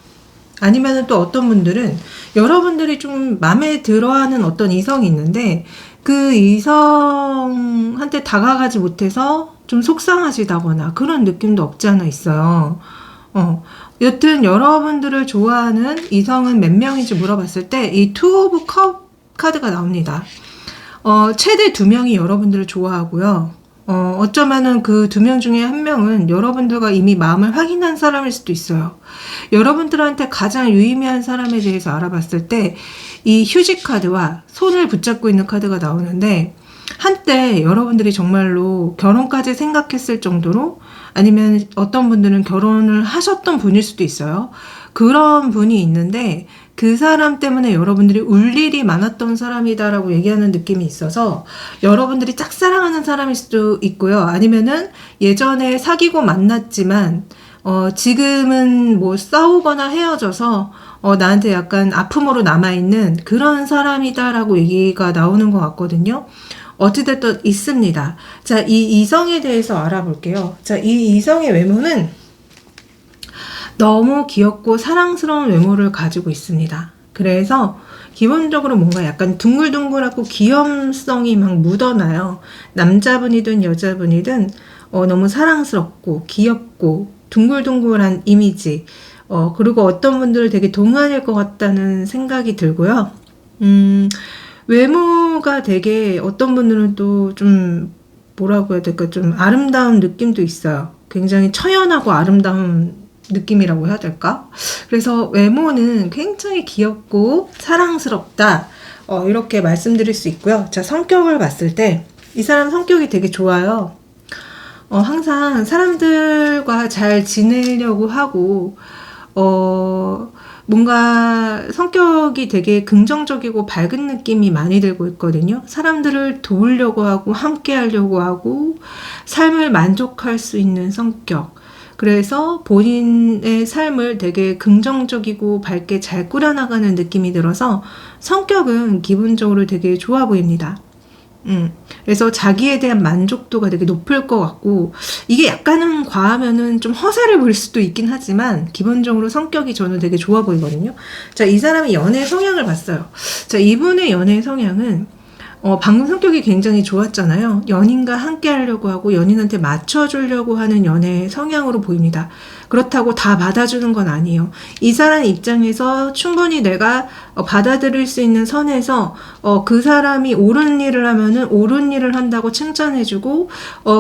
아니면 또 어떤 분들은 여러분들이 좀 마음에 들어하는 어떤 이성이 있는데 그 이성한테 다가가지 못해서 좀 속상하시다거나 그런 느낌도 없지 않아 있어요. 여튼 여러분들을 좋아하는 이성은 몇 명인지 물어봤을 때 이 투 오브 컵 카드가 나옵니다. 최대 2명이 여러분들을 좋아하고요. 어쩌면은 그 2명 중에 1명은 여러분들과 이미 마음을 확인한 사람일 수도 있어요. 여러분들한테 가장 유의미한 사람에 대해서 알아봤을 때 이 휴지 카드와 손을 붙잡고 있는 카드가 나오는데, 한때 여러분들이 정말로 결혼까지 생각했을 정도로, 아니면 어떤 분들은 결혼을 하셨던 분일 수도 있어요. 그런 분이 있는데 그 사람 때문에 여러분들이 울 일이 많았던 사람이다라고 얘기하는 느낌이 있어서 여러분들이 짝사랑하는 사람일 수도 있고요. 아니면은 예전에 사귀고 만났지만 지금은 뭐 싸우거나 헤어져서 나한테 약간 아픔으로 남아있는 그런 사람이다라고 얘기가 나오는 것 같거든요. 어찌됐든 있습니다. 자, 이 이성에 대해서 알아볼게요. 자, 이 이성의 외모는 너무 귀엽고 사랑스러운 외모를 가지고 있습니다. 그래서 기본적으로 뭔가 약간 둥글둥글하고 귀염성이 막 묻어나요. 남자분이든 여자분이든 너무 사랑스럽고 귀엽고 둥글둥글한 이미지, 그리고 어떤 분들은 되게 동안일 것 같다는 생각이 들고요. 외모가 되게 어떤 분들은 또 좀 뭐라고 해야 될까, 좀 아름다운 느낌도 있어요. 굉장히 처연하고 아름다운 느낌이라고 해야 될까? 그래서 외모는 굉장히 귀엽고 사랑스럽다. 이렇게 말씀드릴 수 있고요. 자, 성격을 봤을 때 이 사람 성격이 되게 좋아요. 항상 사람들과 잘 지내려고 하고, 뭔가 성격이 되게 긍정적이고 밝은 느낌이 많이 들고 있거든요. 사람들을 도우려고 하고, 함께 하려고 하고, 삶을 만족할 수 있는 성격. 그래서 본인의 삶을 되게 긍정적이고 밝게 잘 꾸려나가는 느낌이 들어서 성격은 기본적으로 되게 좋아 보입니다. 그래서 자기에 대한 만족도가 되게 높을 것 같고, 이게 약간은 과하면은 좀 허세를 부릴 수도 있긴 하지만 기본적으로 성격이 저는 되게 좋아 보이거든요. 자, 이 사람의 연애 성향을 봤어요. 자, 이분의 연애 성향은 방금 성격이 굉장히 좋았잖아요. 연인과 함께 하려고 하고 연인한테 맞춰주려고 하는 연애 성향으로 보입니다. 그렇다고 다 받아주는 건 아니에요. 이 사람 입장에서 충분히 내가 받아들일 수 있는 선에서 그 사람이 옳은 일을 하면은 옳은 일을 한다고 칭찬해주고,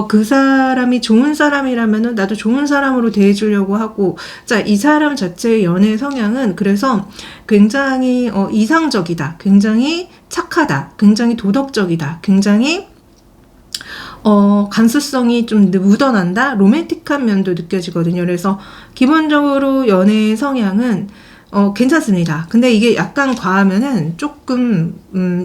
그 사람이 좋은 사람이라면은 나도 좋은 사람으로 대해주려고 하고. 자, 이 사람 자체의 연애 성향은 그래서 굉장히 이상적이다, 굉장히 착하다, 굉장히 도덕적이다, 굉장히 감수성이 좀 묻어난다, 로맨틱한 면도 느껴지거든요. 그래서 기본적으로 연애 성향은 괜찮습니다. 근데 이게 약간 과하면은 조금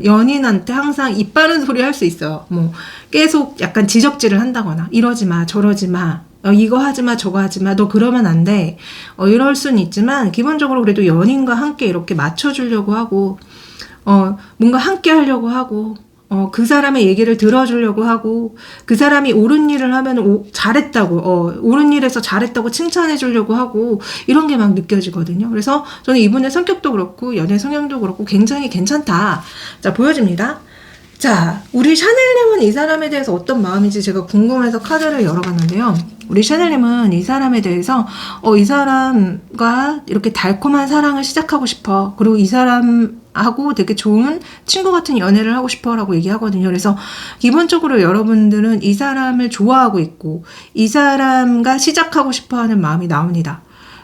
연인한테 항상 입 바른 소리 할 수 있어요. 뭐 계속 약간 지적질을 한다거나, 이러지 마, 저러지 마, 이거 하지 마, 저거 하지 마, 너 그러면 안 돼, 이럴 수는 있지만 기본적으로 그래도 연인과 함께 이렇게 맞춰주려고 하고, 뭔가 함께 하려고 하고, 그 사람의 얘기를 들어주려고 하고, 그 사람이 옳은 일을 하면 잘했다고, 옳은 일에서 잘했다고 칭찬해 주려고 하고, 이런 게 막 느껴지거든요. 그래서 저는 이분의 성격도 그렇고 연애 성향도 그렇고 굉장히 괜찮다. 자, 보여집니다. 자, 우리 샤넬님은 이 사람에 대해서 어떤 마음인지 제가 궁금해서 카드를 열어봤는데요. 우리 샤넬님은 이 사람에 대해서 이 사람과 이렇게 달콤한 사랑을 시작하고 싶어, 그리고 이 사람하고 되게 좋은 친구 같은 연애를 하고 싶어 라고 얘기하거든요. 그래서 기본적으로 여러분들은 이 사람을 좋아하고 있고 이 사람과 시작하고 싶어 하는 마음이 나옵니다.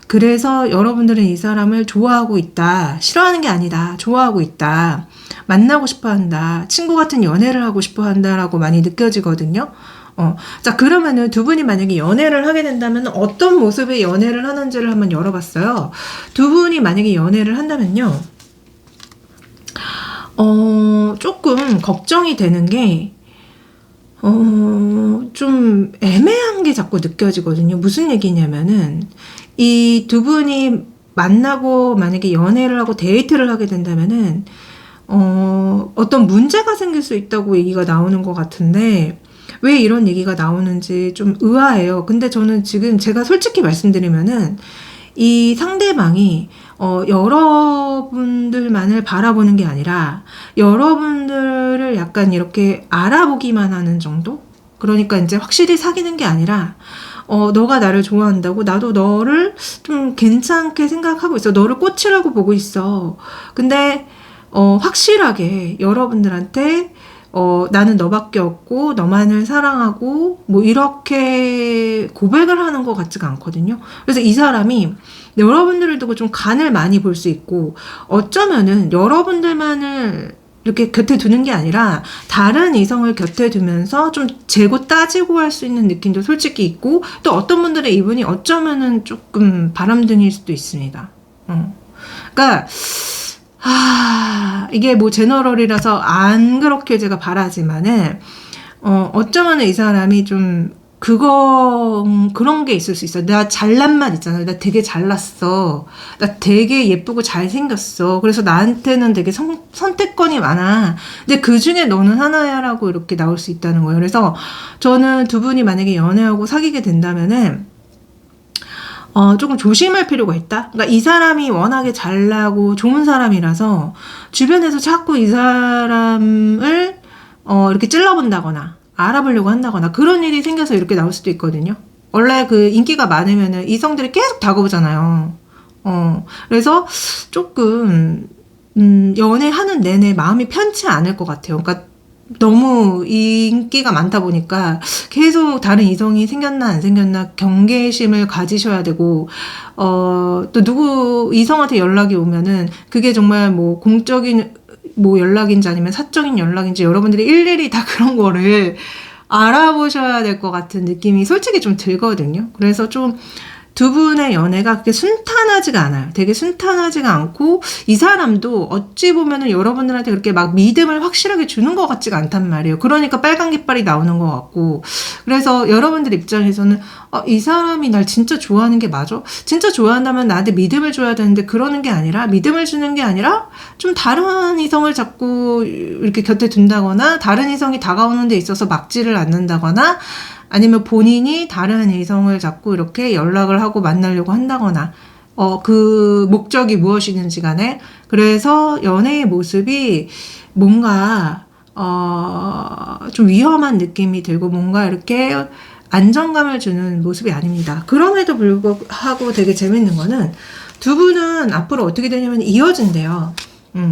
그래서 여러분들은 이 사람을 좋아하고 있다, 싫어하는 게 아니다, 좋아하고 있다, 만나고 싶어 한다, 친구 같은 연애를 하고 싶어 한다라고 많이 느껴지거든요. 자, 그러면은 두 분이 만약에 연애를 하게 된다면 어떤 모습의 연애를 하는지를 한번 열어봤어요. 두 분이 만약에 연애를 한다면요, 조금 걱정이 되는 게, 좀 애매한 게 자꾸 느껴지거든요. 무슨 얘기냐면은, 이 두 분이 만나고 만약에 연애를 하고 데이트를 하게 된다면은, 어떤 문제가 생길 수 있다고 얘기가 나오는 것 같은데, 왜 이런 얘기가 나오는지 좀 의아해요. 근데 저는 지금 제가 솔직히 말씀드리면은 이 상대방이 여러분들만을 바라보는 게 아니라 여러분들을 약간 이렇게 알아보기만 하는 정도? 그러니까 이제 확실히 사귀는 게 아니라 너가 나를 좋아한다고 나도 너를 좀 괜찮게 생각하고 있어, 너를 꽃이라고 보고 있어. 근데 확실하게 여러분들한테 나는 너밖에 없고 너만을 사랑하고 뭐 이렇게 고백을 하는 것 같지가 않거든요. 그래서 이 사람이 여러분들을 두고 좀 간을 많이 볼 수 있고, 어쩌면은 여러분들만을 이렇게 곁에 두는 게 아니라 다른 이성을 곁에 두면서 좀 재고 따지고 할 수 있는 느낌도 솔직히 있고, 또 어떤 분들의 이분이 어쩌면은 조금 바람둥이일 수도 있습니다. 그러니까 이게 뭐 제너럴이라서 안 그렇게 제가 바라지만은, 어쩌면 이 사람이 좀 그런 게 있을 수 있어. 나 잘난 맛 있잖아요. 나 되게 잘났어, 나 되게 예쁘고 잘생겼어, 그래서 나한테는 되게 선택권이 많아. 근데 그 중에 너는 하나야 라고 이렇게 나올 수 있다는 거예요. 그래서 저는 두 분이 만약에 연애하고 사귀게 된다면은 조금 조심할 필요가 있다. 그러니까 이 사람이 워낙에 잘나고 좋은 사람이라서 주변에서 자꾸 이 사람을 이렇게 찔러본다거나 알아보려고 한다거나 그런 일이 생겨서 이렇게 나올 수도 있거든요. 원래 그 인기가 많으면은 이성들이 계속 다가오잖아요. 그래서 조금, 연애하는 내내 마음이 편치 않을 것 같아요. 그러니까 너무 인기가 많다 보니까 계속 다른 이성이 생겼나 안 생겼나 경계심을 가지셔야 되고, 또 누구 이성한테 연락이 오면은 그게 정말 뭐 공적인 뭐 연락인지 아니면 사적인 연락인지 여러분들이 일일이 다 그런 거를 알아보셔야 될 것 같은 느낌이 솔직히 좀 들거든요. 그래서 좀 두 분의 연애가 그렇게 순탄하지가 않아요. 되게 순탄하지가 않고 이 사람도 어찌 보면은 여러분들한테 그렇게 막 믿음을 확실하게 주는 것 같지가 않단 말이에요. 그러니까 빨간 깃발이 나오는 것 같고, 그래서 여러분들 입장에서는 이 사람이 날 진짜 좋아하는 게 맞아? 진짜 좋아한다면 나한테 믿음을 줘야 되는데 그러는 게 아니라, 믿음을 주는 게 아니라 좀 다른 이성을 자꾸 이렇게 곁에 둔다거나 다른 이성이 다가오는 데 있어서 막지를 않는다거나 아니면 본인이 다른 이성을 자꾸 이렇게 연락을 하고 만나려고 한다거나, 그 목적이 무엇이든지 간에. 그래서 연애의 모습이 뭔가, 좀 위험한 느낌이 들고 뭔가 이렇게 안정감을 주는 모습이 아닙니다. 그럼에도 불구하고 되게 재밌는 거는 두 분은 앞으로 어떻게 되냐면 이어진대요.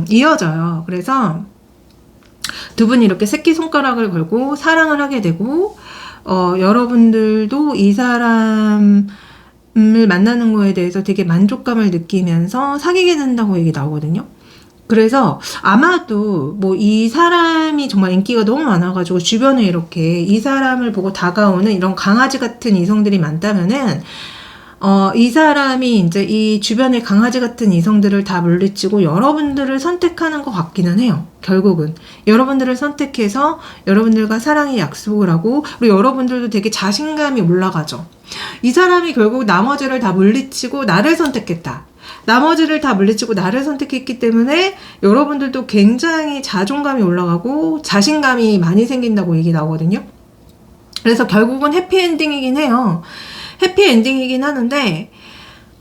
이어져요. 그래서 두 분이 이렇게 새끼손가락을 걸고 사랑을 하게 되고, 여러분들도 이 사람을 만나는 거에 대해서 되게 만족감을 느끼면서 사귀게 된다고 얘기 나오거든요. 그래서 아마도 뭐 이 사람이 정말 인기가 너무 많아가지고 주변에 이렇게 이 사람을 보고 다가오는 이런 강아지 같은 이성들이 많다면은, 이 사람이 이제 이 주변의 강아지 같은 이성들을 다 물리치고 여러분들을 선택하는 것 같기는 해요. 결국은 여러분들을 선택해서 여러분들과 사랑의 약속을 하고, 그리고 여러분들도 되게 자신감이 올라가죠. 이 사람이 결국 나머지를 다 물리치고 나를 선택했다. 나머지를 다 물리치고 나를 선택했기 때문에 여러분들도 굉장히 자존감이 올라가고 자신감이 많이 생긴다고 얘기 나오거든요. 그래서 결국은 해피엔딩이긴 해요. 해피엔딩이긴 하는데,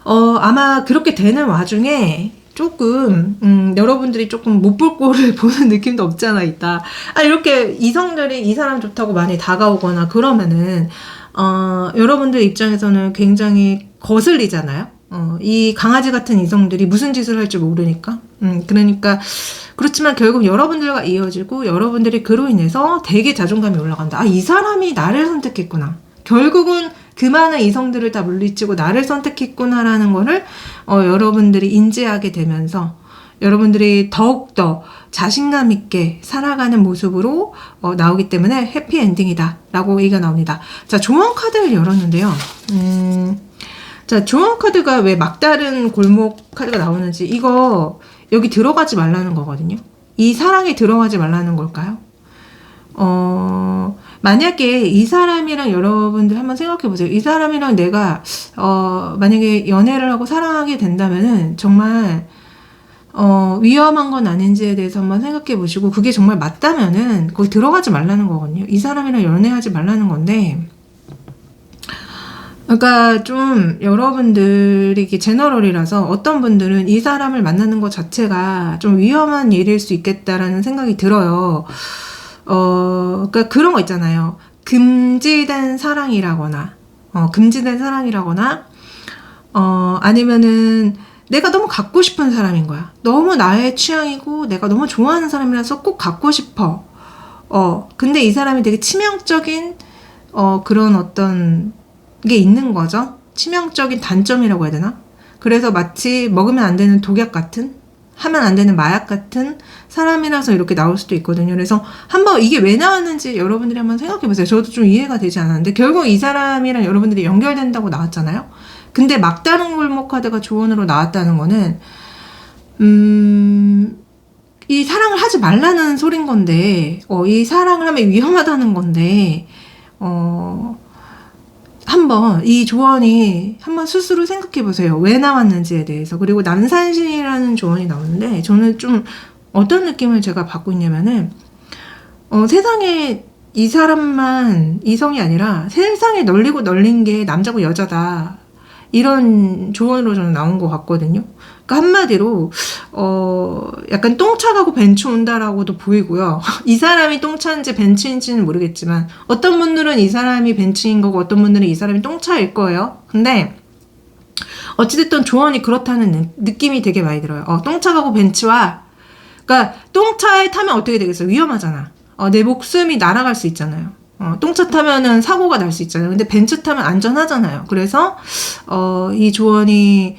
아마 그렇게 되는 와중에 조금, 여러분들이 조금 못 볼 꼴을 보는 느낌도 없지 않아 있다. 이렇게 이성들이 이 사람 좋다고 많이 다가오거나 그러면은, 여러분들 입장에서는 굉장히 거슬리잖아요. 이 강아지 같은 이성들이 무슨 짓을 할지 모르니까. 그러니까, 그렇지만 결국 여러분들과 이어지고 여러분들이 그로 인해서 되게 자존감이 올라간다. 이 사람이 나를 선택했구나. 결국은 그 많은 이성들을 다 물리치고 나를 선택했구나라는 거를 여러분들이 인지하게 되면서 여러분들이 더욱더 자신감 있게 살아가는 모습으로 나오기 때문에 해피엔딩이다 라고 얘기가 나옵니다. 자, 조언 카드를 열었는데요. 자, 조언 카드가 왜 막다른 골목 카드가 나오는지, 이거 여기 들어가지 말라는 거거든요. 이 사랑에 들어가지 말라는 걸까요? 만약에 이 사람이랑 여러분들 한번 생각해 보세요. 이 사람이랑 내가 만약에 연애를 하고 사랑하게 된다면은 정말 위험한 건 아닌지에 대해서 한번 생각해 보시고, 그게 정말 맞다면은 거기 들어가지 말라는 거거든요. 이 사람이랑 연애하지 말라는 건데, 그러니까 좀 여러분들이 이게 제너럴이라서 어떤 분들은 이 사람을 만나는 것 자체가 좀 위험한 일일 수 있겠다라는 생각이 들어요. 그러니까 그런 거 있잖아요. 금지된 사랑이라거나, 아니면은 내가 너무 갖고 싶은 사람인 거야. 너무 나의 취향이고 내가 너무 좋아하는 사람이라서 꼭 갖고 싶어. 근데 이 사람이 되게 치명적인, 그런 어떤 게 있는 거죠. 치명적인 단점이라고 해야 되나? 그래서 마치 먹으면 안 되는 독약 같은, 하면 안 되는 마약 같은 사람이라서 이렇게 나올 수도 있거든요. 그래서 한번 이게 왜 나왔는지 여러분들이 한번 생각해 보세요. 저도 좀 이해가 되지 않았는데, 결국 이 사람이랑 여러분들이 연결된다고 나왔잖아요. 근데 막다른 골목 카드가 조언으로 나왔다는 거는, 이 사랑을 하지 말라는 소린 건데, 이 사랑을 하면 위험하다는 건데, 한번 이 조언이 한번 스스로 생각해 보세요. 왜 나왔는지에 대해서. 그리고 난산신이라는 조언이 나오는데, 저는 좀 어떤 느낌을 제가 받고 있냐면은, 세상에 이 사람만 이성이 아니라 세상에 널리고 널린 게 남자고 여자다, 이런 조언으로 저는 나온 것 같거든요. 그러니까 한마디로 약간 똥차 가고 벤츠 온다라고도 보이고요. 이 사람이 똥차인지 벤츠인지는 모르겠지만 어떤 분들은 이 사람이 벤츠인 거고 어떤 분들은 이 사람이 똥차일 거예요. 근데 어찌됐든 조언이 그렇다는 느낌이 되게 많이 들어요. 똥차 가고 벤츠와, 그러니까 똥차에 타면 어떻게 되겠어요? 위험하잖아. 내 목숨이 날아갈 수 있잖아요. 똥차 타면은 사고가 날 수 있잖아요. 근데 벤츠 타면 안전하잖아요. 그래서 이 조언이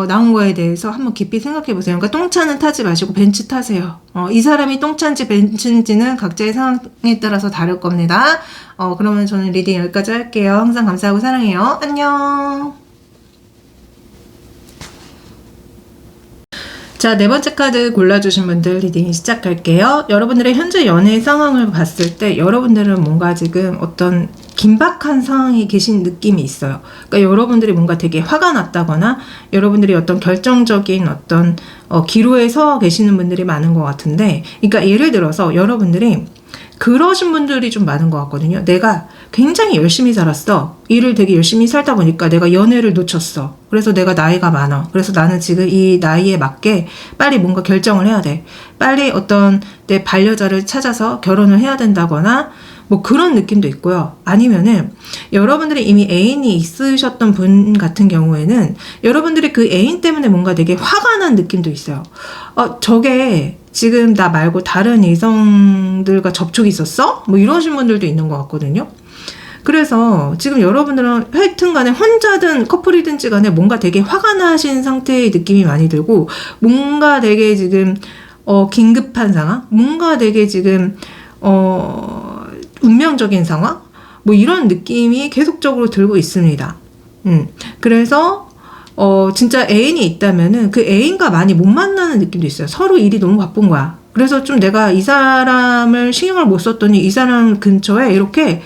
나온 거에 대해서 한번 깊이 생각해 보세요. 그러니까 똥차는 타지 마시고 벤츠 타세요. 이 사람이 똥차인지 벤츠인지는 각자의 상황에 따라서 다를 겁니다. 그러면 저는 리딩 여기까지 할게요. 항상 감사하고 사랑해요. 안녕. 자, 네 번째 카드 골라주신 분들 리딩 시작할게요. 여러분들의 현재 연애 상황을 봤을 때 여러분들은 뭔가 지금 어떤 긴박한 상황에 계신 느낌이 있어요. 그러니까 여러분들이 뭔가 되게 화가 났다거나 여러분들이 어떤 결정적인 어떤 기로에 서 계시는 분들이 많은 것 같은데, 그러니까 예를 들어서 여러분들이 그러신 분들이 좀 많은 것 같거든요. 내가 굉장히 열심히 살았어. 일을 되게 열심히 살다 보니까 내가 연애를 놓쳤어. 그래서 내가 나이가 많아. 그래서 나는 지금 이 나이에 맞게 빨리 뭔가 결정을 해야 돼. 빨리 어떤 내 반려자를 찾아서 결혼을 해야 된다거나 뭐 그런 느낌도 있고요. 아니면은 여러분들이 이미 애인이 있으셨던 분 같은 경우에는 여러분들이 그 애인 때문에 뭔가 되게 화가 난 느낌도 있어요. 저게 지금 나 말고 다른 이성들과 접촉이 있었어? 뭐 이러신 분들도 있는 것 같거든요. 그래서 지금 여러분들은 하여튼 간에 혼자든 커플이든지 간에 뭔가 되게 화가 나신 상태의 느낌이 많이 들고, 뭔가 되게 지금 긴급한 상황? 뭔가 되게 지금 운명적인 상황? 뭐 이런 느낌이 계속적으로 들고 있습니다. 그래서 진짜 애인이 있다면은 그 애인과 많이 못 만나는 느낌도 있어요. 서로 일이 너무 바쁜 거야. 그래서 좀 내가 이 사람을 신경을 못 썼더니 이 사람 근처에 이렇게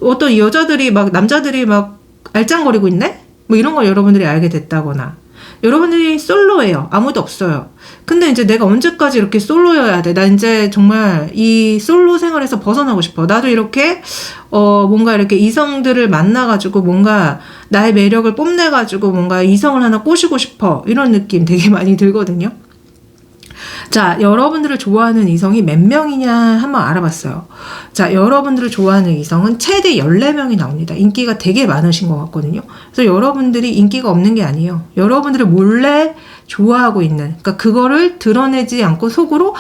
어떤 여자들이 막 남자들이 막 알짱거리고 있네? 뭐 이런 걸 여러분들이 알게 됐다거나, 여러분들이 솔로예요. 아무도 없어요. 근데 이제 내가 언제까지 이렇게 솔로여야 돼? 나 이제 정말 이 솔로 생활에서 벗어나고 싶어. 나도 이렇게 뭔가 이렇게 이성들을 만나가지고 뭔가 나의 매력을 뽐내가지고 뭔가 이성을 하나 꼬시고 싶어. 이런 느낌 되게 많이 들거든요. 자, 여러분들을 좋아하는 이성이 몇 명이냐 한번 알아봤어요. 자, 여러분들을 좋아하는 이성은 최대 14명이 나옵니다. 인기가 되게 많으신 것 같거든요. 그래서 여러분들이 인기가 없는 게 아니에요. 여러분들을 몰래 좋아하고 있는, 그러니까 그거를 드러내지 않고 속으로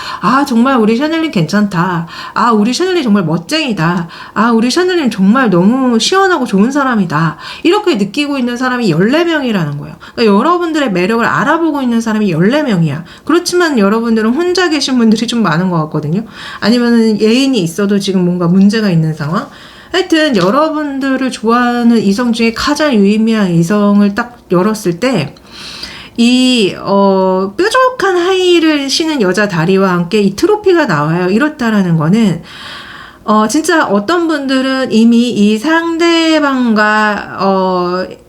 정말 우리 샤넬린 괜찮다. 우리 샤넬린 정말 멋쟁이다. 우리 샤넬린 정말 너무 시원하고 좋은 사람이다. 이렇게 느끼고 있는 사람이 14명이라는 거예요. 그러니까 여러분들의 매력을 알아보고 있는 사람이 14명이야. 그렇지만 여러분들은 혼자 계신 분들이 좀 많은 것 같거든요. 아니면은 애인이 있어도 지금 뭔가 문제가 있는 상황. 하여튼 여러분들을 좋아하는 이성 중에 가장 유의미한 이성을 딱 열었을 때 이 뾰족한 하이힐을 신은 여자 다리와 함께 이 트로피가 나와요. 이렇다라는 거는 진짜 어떤 분들은 이미 이 상대방과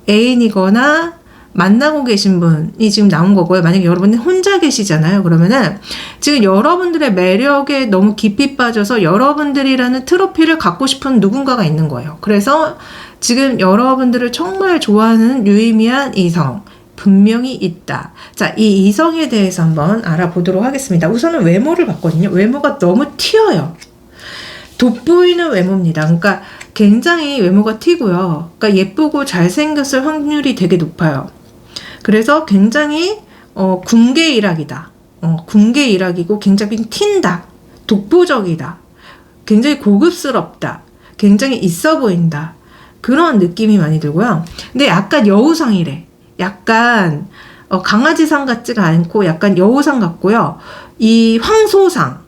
애인이거나 만나고 계신 분이 지금 나온 거고요. 만약에 여러분이 혼자 계시잖아요. 그러면은 지금 여러분들의 매력에 너무 깊이 빠져서 여러분들이라는 트로피를 갖고 싶은 누군가가 있는 거예요. 그래서 지금 여러분들을 정말 좋아하는 유의미한 이성 분명히 있다. 자, 이 이성에 대해서 한번 알아보도록 하겠습니다. 우선은 외모를 봤거든요. 외모가 너무 튀어요. 돋보이는 외모입니다. 그러니까 굉장히 외모가 튀고요. 그러니까 예쁘고 잘생겼을 확률이 되게 높아요. 그래서 굉장히 군계 일학이다. 군계 일학이고 굉장히 튄다. 독보적이다. 굉장히 고급스럽다. 굉장히 있어 보인다. 그런 느낌이 많이 들고요. 근데 약간 여우상이래. 약간 강아지상 같지가 않고 약간 여우상 같고요. 이 황소상,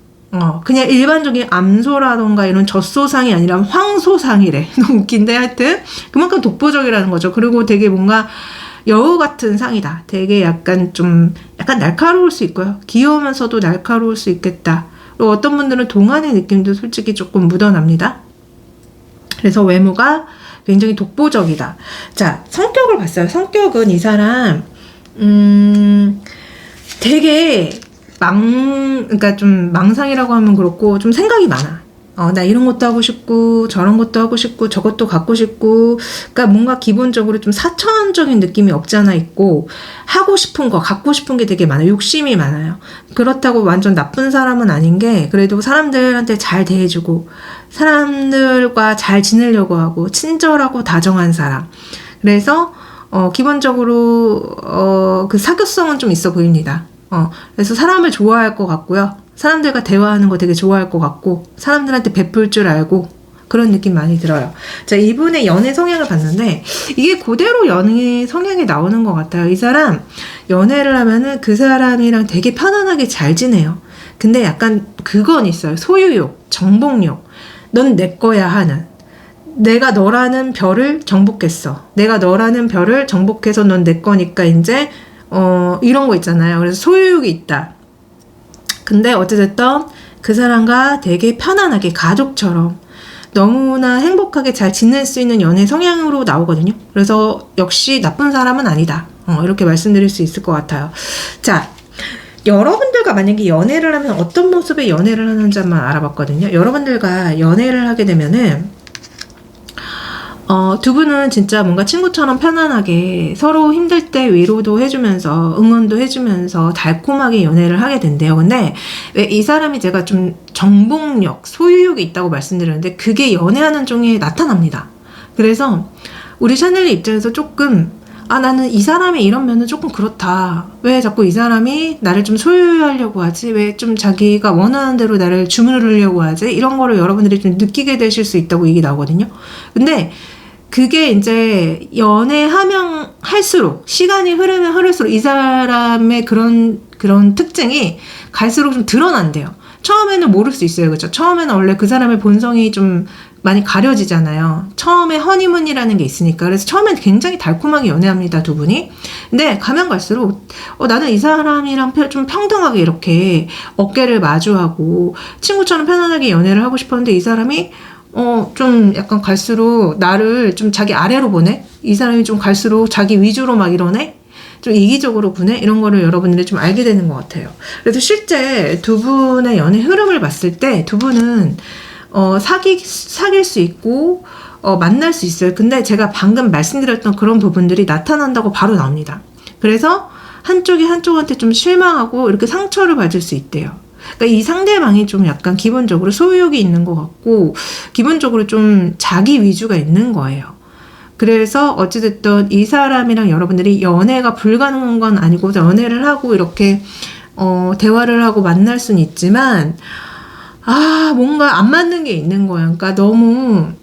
그냥 일반적인 암소라던가 이런 젖소상이 아니라 황소상이래. 너무 웃긴데 하여튼 그만큼 독보적이라는 거죠. 그리고 되게 뭔가 여우 같은 상이다. 되게 약간 날카로울 수 있고요. 귀여우면서도 날카로울 수 있겠다. 그리고 어떤 분들은 동안의 느낌도 솔직히 조금 묻어납니다. 그래서 외모가 굉장히 독보적이다. 자, 성격을 봤어요. 성격은 이 사람 되게 그러니까 좀 망상이라고 하면 그렇고 좀 생각이 많아. 나 이런 것도 하고 싶고 저런 것도 하고 싶고 저것도 갖고 싶고, 그러니까 뭔가 기본적으로 좀 사천적인 느낌이 없지 않아 있고 하고 싶은 거 갖고 싶은 게 되게 많아요. 욕심이 많아요. 그렇다고 완전 나쁜 사람은 아닌 게 그래도 사람들한테 잘 대해주고 사람들과 잘 지내려고 하고 친절하고 다정한 사람. 그래서 기본적으로 그 사교성은 좀 있어 보입니다. 그래서 사람을 좋아할 것 같고요. 사람들과 대화하는 거 되게 좋아할 것 같고 사람들한테 베풀 줄 알고 그런 느낌 많이 들어요. 자, 이분의 연애 성향을 봤는데 이게 그대로 연애 성향이 나오는 것 같아요. 이 사람 연애를 하면은 그 사람이랑 되게 편안하게 잘 지내요. 근데 약간 그건 있어요. 소유욕, 정복욕. 넌 내 거야 하는. 내가 너라는 별을 정복했어. 내가 너라는 별을 정복해서 넌 내 거니까 이제 이런 거 있잖아요. 그래서 소유욕이 있다. 근데 어찌됐든 그 사람과 되게 편안하게 가족처럼 너무나 행복하게 잘 지낼 수 있는 연애 성향으로 나오거든요. 그래서 역시 나쁜 사람은 아니다. 이렇게 말씀드릴 수 있을 것 같아요. 자, 여러분들과 만약에 연애를 하면 어떤 모습의 연애를 하는지 한번 알아봤거든요. 여러분들과 연애를 하게 되면은 두 분은 진짜 뭔가 친구처럼 편안하게 서로 힘들 때 위로도 해주면서 응원도 해주면서 달콤하게 연애를 하게 된대요. 근데 왜 이 사람이 제가 좀 정복력, 소유욕이 있다고 말씀드렸는데 그게 연애하는 중에 나타납니다. 그래서 우리 샤넬리 입장에서 조금 나는 이 사람이 이런 면은 조금 그렇다. 왜 자꾸 이 사람이 나를 좀 소유하려고 하지? 왜 좀 자기가 원하는 대로 나를 주무르려고 하지? 이런 거를 여러분들이 좀 느끼게 되실 수 있다고 얘기 나오거든요. 근데 그게 이제 연애하면 할수록 시간이 흐르면 흐를수록 이 사람의 그런 특징이 갈수록 좀 드러난대요. 처음에는 모를 수 있어요. 그렇죠? 처음에는 원래 그 사람의 본성이 좀 많이 가려지잖아요. 처음에 허니문이라는 게 있으니까. 그래서 처음엔 굉장히 달콤하게 연애합니다, 두 분이. 근데 가면 갈수록 나는 이 사람이랑 좀 평등하게 이렇게 어깨를 마주하고 친구처럼 편안하게 연애를 하고 싶었는데 이 사람이 좀 약간 갈수록 나를 좀 자기 아래로 보내? 이 사람이 좀 갈수록 자기 위주로 막 이러네? 좀 이기적으로 보내? 이런 거를 여러분들이 좀 알게 되는 것 같아요. 그래서 실제 두 분의 연애 흐름을 봤을 때 두 분은 사귈 수 있고 만날 수 있어요. 근데 제가 방금 말씀드렸던 그런 부분들이 나타난다고 바로 나옵니다. 그래서 한쪽이 한쪽한테 좀 실망하고 이렇게 상처를 받을 수 있대요. 그러니까 이 상대방이 좀 약간 기본적으로 소유욕이 있는 것 같고 기본적으로 좀 자기 위주가 있는 거예요. 그래서 어찌됐든 이 사람이랑 여러분들이 연애가 불가능한 건 아니고 연애를 하고 이렇게 대화를 하고 만날 수는 있지만 뭔가 안 맞는 게 있는 거야. 그러니까 너무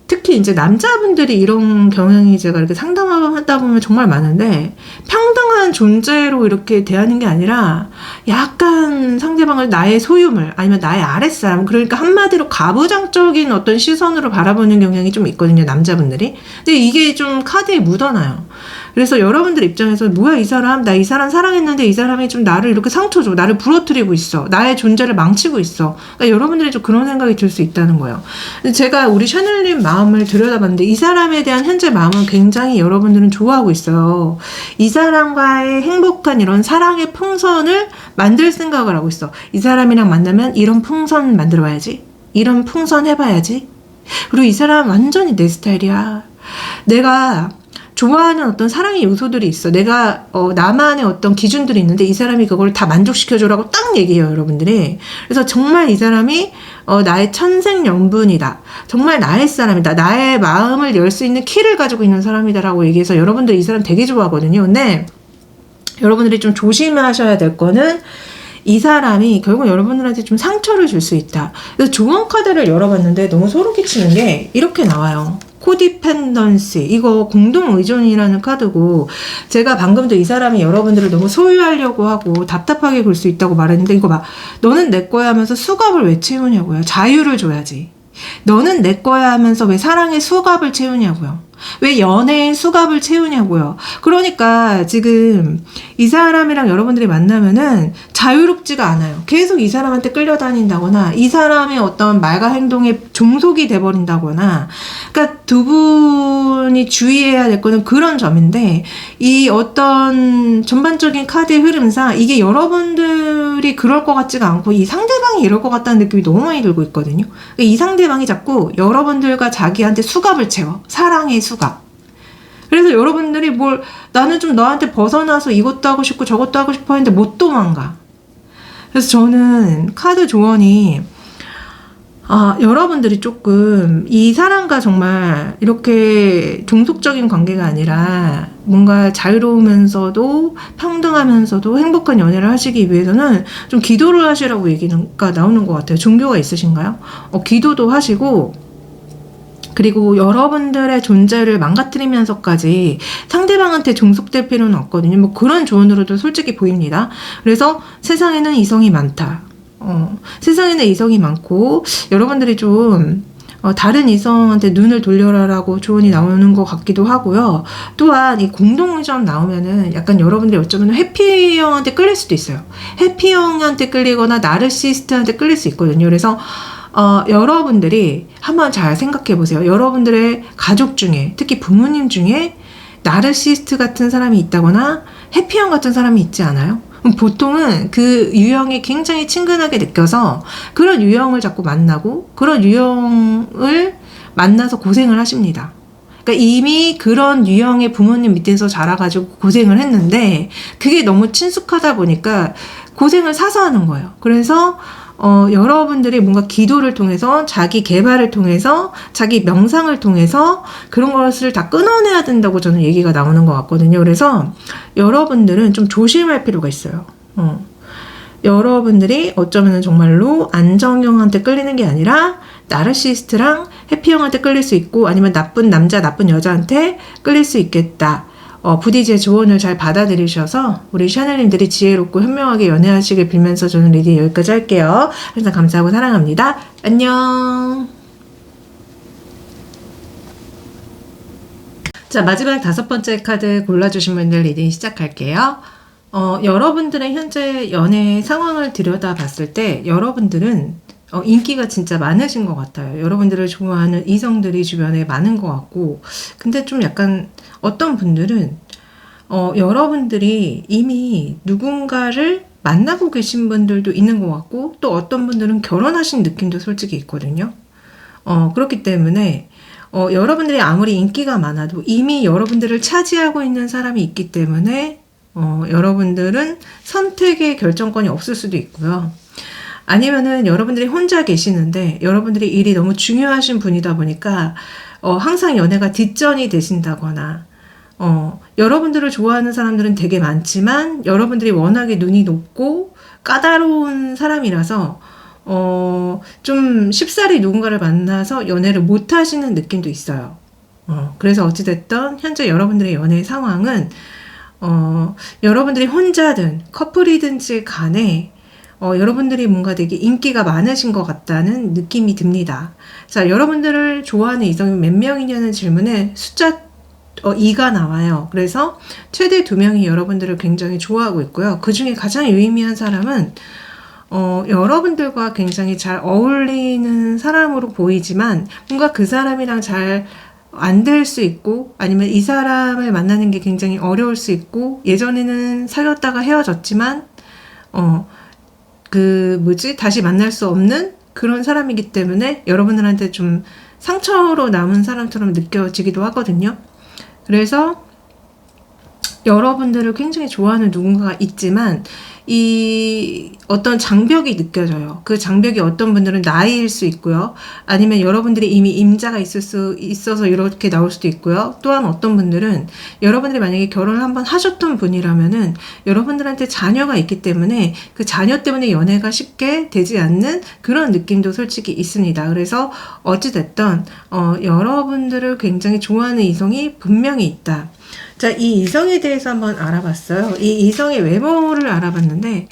특히 이제 남자분들이 이런 경향이 제가 이렇게 상담하다 보면 정말 많은데 평등한 존재로 이렇게 대하는 게 아니라 약간 상대방을 나의 소유물 아니면 나의 아랫사람 그러니까 한마디로 가부장적인 어떤 시선으로 바라보는 경향이 좀 있거든요. 남자분들이. 근데 이게 좀 카드에 묻어나요. 그래서 여러분들 입장에서 뭐야 이 사람 나 이 사람 사랑했는데 이 사람이 좀 나를 이렇게 상처 줘 나를 부러뜨리고 있어 나의 존재를 망치고 있어 그러니까 여러분들이 좀 그런 생각이 들 수 있다는 거예요. 제가 우리 샤넬님 마음을 들여다봤는데 이 사람에 대한 현재 마음은 굉장히 여러분들은 좋아하고 있어요. 이 사람과의 행복한 이런 사랑의 풍선을 만들 생각을 하고 있어. 이 사람이랑 만나면 이런 풍선 만들어 봐야지 이런 풍선 해봐야지 그리고 이 사람 완전히 내 스타일이야. 내가 좋아하는 어떤 사랑의 요소들이 있어. 내가 나만의 어떤 기준들이 있는데 이 사람이 그걸 다 만족시켜줘라고 딱 얘기해요, 여러분들이. 그래서 정말 이 사람이 나의 천생연분이다. 정말 나의 사람이다. 나의 마음을 열 수 있는 키를 가지고 있는 사람이다라고 얘기해서 여러분들 이 사람 되게 좋아하거든요. 근데 여러분들이 좀 조심하셔야 될 거는 이 사람이 결국 여러분들한테 좀 상처를 줄 수 있다. 그래서 조언 카드를 열어봤는데 너무 소름 끼치는 게 이렇게 나와요. 코디펜던시 이거 공동의존이라는 카드고 제가 방금도 이 사람이 여러분들을 너무 소유하려고 하고 답답하게 굴 수 있다고 말했는데 이거 봐 너는 내 거야 하면서 수갑을 왜 채우냐고요. 자유를 줘야지. 너는 내 거야 하면서 왜 사랑의 수갑을 채우냐고요. 왜 연애의 수갑을 채우냐고요. 그러니까 지금 이 사람이랑 여러분들이 만나면은 자유롭지가 않아요. 계속 이 사람한테 끌려다닌다거나 이 사람의 어떤 말과 행동에 종속이 돼버린다거나 그러니까 두 분이 주의해야 될 거는 그런 점인데 이 어떤 전반적인 카드의 흐름상 이게 여러분들이 그럴 것 같지가 않고 이 상대방이 이럴 것 같다는 느낌이 너무 많이 들고 있거든요. 이 상대방이 자꾸 여러분들과 자기한테 수갑을 채워. 사랑의 수갑. 그래서 여러분들이 나는 좀 너한테 벗어나서 이것도 하고 싶고 저것도 하고 싶어 했는데 못 도망가. 그래서 저는 카드 조언이 여러분들이 조금 이 사람과 정말 이렇게 종속적인 관계가 아니라 뭔가 자유로우면서도 평등하면서도 행복한 연애를 하시기 위해서는 좀 기도를 하시라고 얘기가 나오는 것 같아요. 종교가 있으신가요? 기도도 하시고, 그리고 여러분들의 존재를 망가뜨리면서까지 상대방한테 종속될 필요는 없거든요. 뭐 그런 조언으로도 솔직히 보입니다. 그래서 세상에는 이성이 많다. 세상에는 이성이 많고 여러분들이 좀 다른 이성한테 눈을 돌려라라고 조언이 나오는 것 같기도 하고요. 또한 이 공동의점 나오면은 약간 여러분들이 어쩌면 해피형한테 끌릴 수도 있어요. 해피형한테 끌리거나 나르시스트한테 끌릴 수 있거든요. 그래서 여러분들이 한번 잘 생각해 보세요. 여러분들의 가족 중에, 특히 부모님 중에 나르시스트 같은 사람이 있다거나 해피형 같은 사람이 있지 않아요? 보통은 그 유형이 굉장히 친근하게 느껴서 그런 유형을 자꾸 만나고 그런 유형을 만나서 고생을 하십니다. 그러니까 이미 그런 유형의 부모님 밑에서 자라가지고 고생을 했는데 그게 너무 친숙하다 보니까 고생을 사서 하는 거예요. 그래서 여러분들이 뭔가 기도를 통해서 자기 개발을 통해서 자기 명상을 통해서 그런 것을 다 끊어내야 된다고 저는 얘기가 나오는 것 같거든요. 그래서 여러분들은 좀 조심할 필요가 있어요. 여러분들이 어쩌면 정말로 안정형한테 끌리는 게 아니라 나르시스트랑 해피형한테 끌릴 수 있고 아니면 나쁜 남자, 나쁜 여자한테 끌릴 수 있겠다. 부디 제 조언을 잘 받아들이셔서 우리 샤넬님들이 지혜롭고 현명하게 연애하시길 빌면서 저는 리딩 여기까지 할게요. 항상 감사하고 사랑합니다. 안녕. 자, 마지막 5번째 카드 골라주신 분들 리딩 시작할게요. 여러분들의 현재 연애 상황을 들여다봤을 때 여러분들은 인기가 진짜 많으신 것 같아요. 여러분들을 좋아하는 이성들이 주변에 많은 것 같고, 근데 좀 약간 어떤 분들은 여러분들이 이미 누군가를 만나고 계신 분들도 있는 것 같고, 또 어떤 분들은 결혼하신 느낌도 솔직히 있거든요. 그렇기 때문에 여러분들이 아무리 인기가 많아도 이미 여러분들을 차지하고 있는 사람이 있기 때문에 여러분들은 선택의 결정권이 없을 수도 있고요. 아니면은 여러분들이 혼자 계시는데 여러분들이 일이 너무 중요하신 분이다 보니까 항상 연애가 뒷전이 되신다거나 여러분들을 좋아하는 사람들은 되게 많지만 여러분들이 워낙에 눈이 높고 까다로운 사람이라서 좀 쉽사리 누군가를 만나서 연애를 못 하시는 느낌도 있어요. 그래서 어찌됐든 현재 여러분들의 연애 상황은 여러분들이 혼자든 커플이든지 간에 여러분들이 뭔가 되게 인기가 많으신 것 같다는 느낌이 듭니다. 자, 여러분들을 좋아하는 이성이 몇 명이냐는 질문에 숫자 2가 나와요. 그래서 최대 2명이 여러분들을 굉장히 좋아하고 있고요. 그 중에 가장 유의미한 사람은 여러분들과 굉장히 잘 어울리는 사람으로 보이지만 뭔가 그 사람이랑 잘 안 될 수 있고 아니면 이 사람을 만나는 게 굉장히 어려울 수 있고 예전에는 사귀었다가 헤어졌지만 다시 만날 수 없는 그런 사람이기 때문에 여러분들한테 좀 상처로 남은 사람처럼 느껴지기도 하거든요. 그래서 여러분들을 굉장히 좋아하는 누군가가 있지만 이 어떤 장벽이 느껴져요. 그 장벽이 어떤 분들은 나이일 수 있고요. 아니면 여러분들이 이미 임자가 있을 수 있어서 이렇게 나올 수도 있고요. 또한 어떤 분들은 여러분들이 만약에 결혼을 한번 하셨던 분이라면은 여러분들한테 자녀가 있기 때문에 그 자녀 때문에 연애가 쉽게 되지 않는 그런 느낌도 솔직히 있습니다. 그래서 어찌됐든 여러분들을 굉장히 좋아하는 이성이 분명히 있다. 자, 이 이성에 대해서 한번 알아봤어요. 이 이성의 외모를 알아봤는데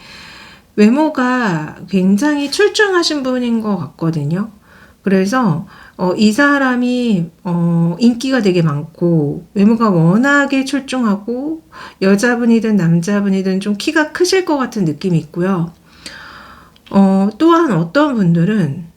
외모가 굉장히 출중하신 분인 것 같거든요. 그래서 이 사람이 인기가 되게 많고 외모가 워낙에 출중하고 여자분이든 남자분이든 좀 키가 크실 것 같은 느낌이 있고요. 또한 어떤 분들은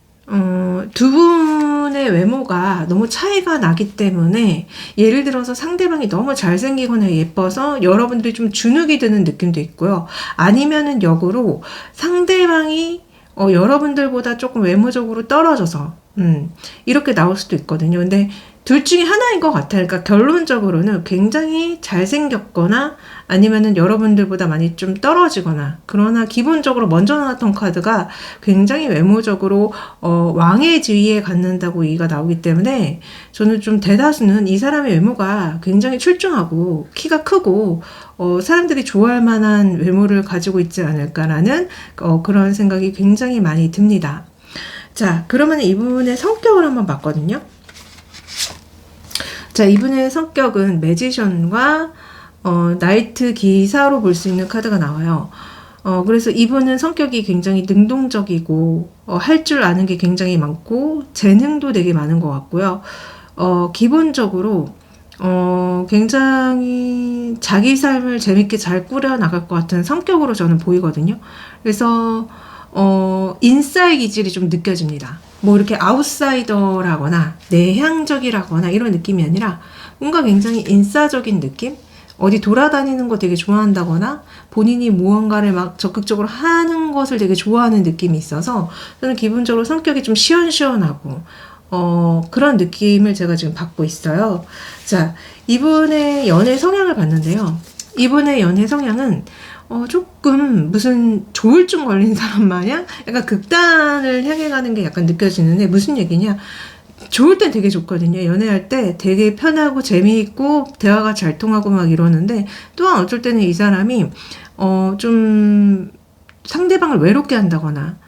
두 분의 외모가 너무 차이가 나기 때문에 예를 들어서 상대방이 너무 잘생기거나 예뻐서 여러분들이 좀 주눅이 드는 느낌도 있고요. 아니면은 역으로 상대방이 여러분들보다 조금 외모적으로 떨어져서 이렇게 나올 수도 있거든요. 근데 둘 중에 하나인 것 같아요. 그러니까 결론적으로는 굉장히 잘생겼거나 아니면은 여러분들보다 많이 좀 떨어지거나, 그러나 기본적으로 먼저 나왔던 카드가 굉장히 외모적으로 왕의 지위에 갖는다고 얘기가 나오기 때문에 저는 좀 대다수는 이 사람의 외모가 굉장히 출중하고 키가 크고 사람들이 좋아할 만한 외모를 가지고 있지 않을까라는 그런 생각이 굉장히 많이 듭니다. 자, 그러면 이분의 성격을 한번 봤거든요. 자, 이분의 성격은 매지션과 나이트 기사로 볼 수 있는 카드가 나와요. 그래서 이분은 성격이 굉장히 능동적이고 할 줄 아는 게 굉장히 많고 재능도 되게 많은 것 같고요. 기본적으로 굉장히 자기 삶을 재밌게 잘 꾸려 나갈 것 같은 성격으로 저는 보이거든요. 그래서 인싸의 기질이 좀 느껴집니다. 뭐 이렇게 아웃사이더라거나 내향적이라거나 이런 느낌이 아니라 뭔가 굉장히 인싸적인 느낌? 어디 돌아다니는 거 되게 좋아한다거나 본인이 무언가를 막 적극적으로 하는 것을 되게 좋아하는 느낌이 있어서 저는 기본적으로 성격이 좀 시원시원하고 그런 느낌을 제가 지금 받고 있어요. 자, 이분의 연애 성향을 봤는데요. 이분의 연애 성향은 조금 무슨 조울증 걸린 사람 마냥 약간 극단을 향해 가는 게 약간 느껴지는데, 무슨 얘기냐? 좋을 땐 되게 좋거든요. 연애할 때 되게 편하고 재미있고 대화가 잘 통하고 막 이러는데, 또한 어쩔 때는 이 사람이 좀 상대방을 외롭게 한다거나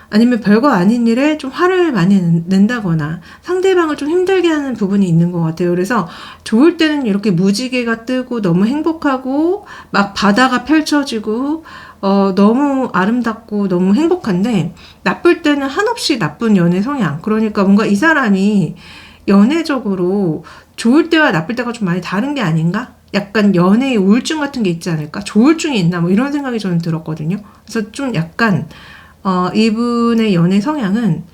아니면 별거 아닌 일에 좀 화를 많이 낸다거나 상대방을 좀 힘들게 하는 부분이 있는 것 같아요. 그래서 좋을 때는 이렇게 무지개가 뜨고 너무 행복하고 막 바다가 펼쳐지고 너무 아름답고 너무 행복한데, 나쁠 때는 한없이 나쁜 연애 성향. 그러니까 뭔가 이 사람이 연애적으로 좋을 때와 나쁠 때가 좀 많이 다른 게 아닌가? 약간 연애의 우울증 같은 게 있지 않을까? 조울증이 있나? 뭐 이런 생각이 저는 들었거든요. 그래서 좀 약간 이분의 연애 성향은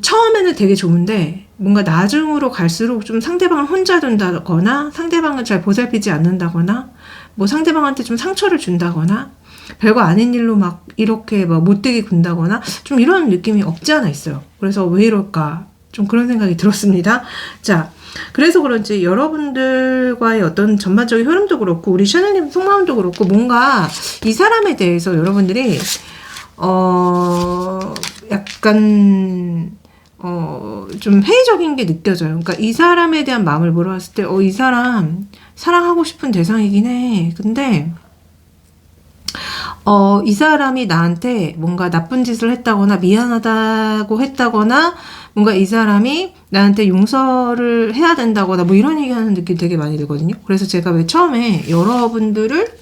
처음에는 되게 좋은데 뭔가 나중으로 갈수록 좀 상대방을 혼자 둔다거나 상대방을 잘 보살피지 않는다거나 뭐 상대방한테 좀 상처를 준다거나 별거 아닌 일로 막 이렇게 막 못되게 군다거나 좀 이런 느낌이 없지 않아 있어요. 그래서 왜 이럴까 좀 그런 생각이 들었습니다. 자, 그래서 그런지 여러분들과의 어떤 전반적인 흐름도 그렇고 우리 샤넬님 속마음도 그렇고 뭔가 이 사람에 대해서 여러분들이 약간 좀 회의적인 게 느껴져요. 그러니까 이 사람에 대한 마음을 물어봤을 때 이 사람 사랑하고 싶은 대상이긴 해. 근데 이 사람이 나한테 뭔가 나쁜 짓을 했다거나 미안하다고 했다거나 뭔가 이 사람이 나한테 용서를 해야 된다거나 뭐 이런 얘기하는 느낌 되게 많이 들거든요. 그래서 제가 왜 처음에 여러분들을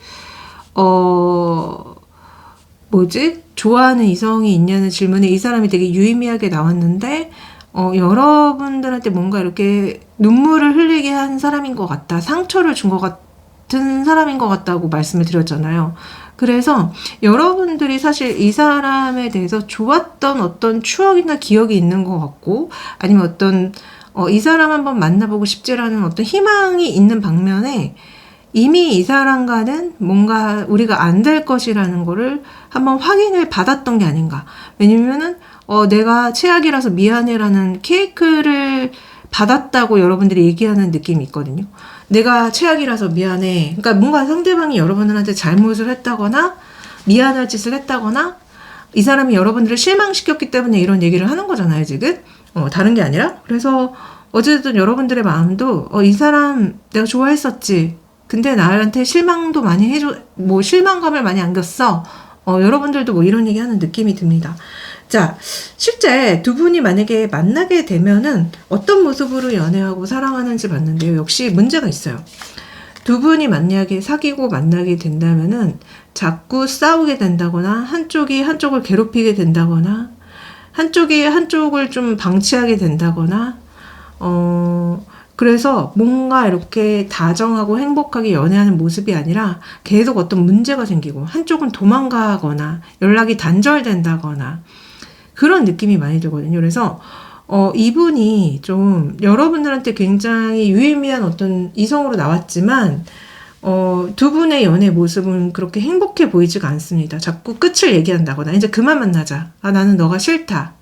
좋아하는 이성이 있냐는 질문에 이 사람이 되게 유의미하게 나왔는데 여러분들한테 뭔가 이렇게 눈물을 흘리게 한 사람인 것 같다, 상처를 준 것 같은 사람인 것 같다고 말씀을 드렸잖아요. 그래서 여러분들이 사실 이 사람에 대해서 좋았던 어떤 추억이나 기억이 있는 것 같고, 아니면 어떤 이 사람 한번 만나보고 싶지라는 어떤 희망이 있는 반면에 이미 이 사람과는 뭔가 우리가 안 될 것이라는 거를 한번 확인을 받았던 게 아닌가. 왜냐면은 내가 최악이라서 미안해라는 케이크를 받았다고 여러분들이 얘기하는 느낌이 있거든요. 내가 최악이라서 미안해. 그러니까 뭔가 상대방이 여러분들한테 잘못을 했다거나 미안할 짓을 했다거나 이 사람이 여러분들을 실망시켰기 때문에 이런 얘기를 하는 거잖아요, 지금. 다른 게 아니라. 그래서 어쨌든 여러분들의 마음도 이 사람 내가 좋아했었지. 근데 나한테 실망도 많이 실망감을 많이 안겼어. 여러분들도 뭐 이런 얘기 하는 느낌이 듭니다. 자, 실제 두 분이 만약에 만나게 되면은 어떤 모습으로 연애하고 사랑하는지 봤는데요. 역시 문제가 있어요. 두 분이 만약에 사귀고 만나게 된다면은 자꾸 싸우게 된다거나 한쪽이 한쪽을 괴롭히게 된다거나 한쪽이 한쪽을 좀 방치하게 된다거나 그래서 뭔가 이렇게 다정하고 행복하게 연애하는 모습이 아니라 계속 어떤 문제가 생기고 한쪽은 도망가거나 연락이 단절된다거나 그런 느낌이 많이 들거든요. 그래서 이분이 좀 여러분들한테 굉장히 유의미한 어떤 이성으로 나왔지만 두 분의 연애 모습은 그렇게 행복해 보이지가 않습니다. 자꾸 끝을 얘기한다거나 이제 그만 만나자. 나는 너가 싫다.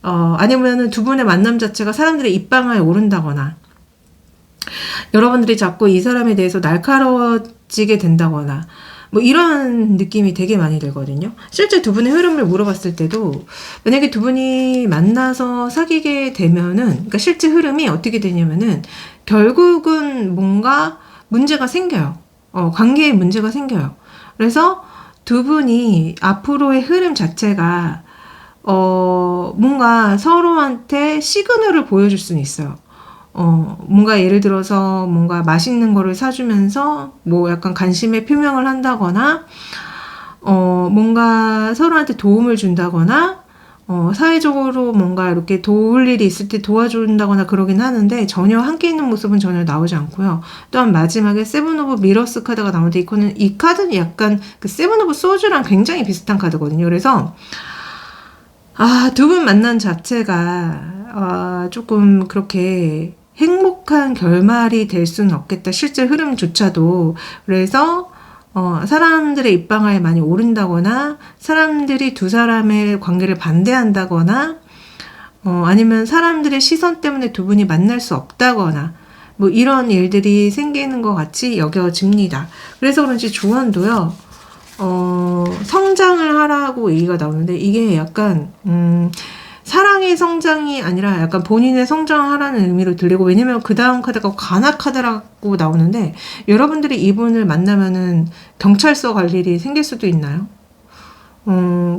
아니면은 두 분의 만남 자체가 사람들의 입방아에 오른다거나, 여러분들이 자꾸 이 사람에 대해서 날카로워지게 된다거나, 뭐 이런 느낌이 되게 많이 들거든요. 실제 두 분의 흐름을 물어봤을 때도 만약에 두 분이 만나서 사귀게 되면은, 그러니까 실제 흐름이 어떻게 되냐면은 결국은 뭔가 문제가 생겨요. 관계에 문제가 생겨요. 그래서 두 분이 앞으로의 흐름 자체가 뭔가 서로한테 시그널을 보여줄 수는 있어요. 뭔가 예를 들어서 뭔가 맛있는 거를 사주면서 뭐 약간 관심의 표명을 한다거나, 뭔가 서로한테 도움을 준다거나, 사회적으로 뭔가 이렇게 도울 일이 있을 때 도와준다거나 그러긴 하는데 전혀 함께 있는 모습은 전혀 나오지 않고요. 또한 마지막에 세븐 오브 미러스 카드가 나오는데 이 카드는 약간 그 세븐 오브 소주랑 굉장히 비슷한 카드거든요. 그래서 두 분 만난 자체가 조금 그렇게 행복한 결말이 될 수는 없겠다. 실제 흐름조차도. 그래서 사람들의 입방아에 많이 오른다거나, 사람들이 두 사람의 관계를 반대한다거나, 아니면 사람들의 시선 때문에 두 분이 만날 수 없다거나, 뭐 이런 일들이 생기는 것 같이 여겨집니다. 그래서 그런지 조언도요, 성장을 하라고 얘기가 나오는데, 이게 약간, 사랑의 성장이 아니라 약간 본인의 성장하라는 의미로 들리고, 왜냐면 그 다음 카드가 관악 카드라고 나오는데, 여러분들이 이분을 만나면은 경찰서 갈 일이 생길 수도 있나요?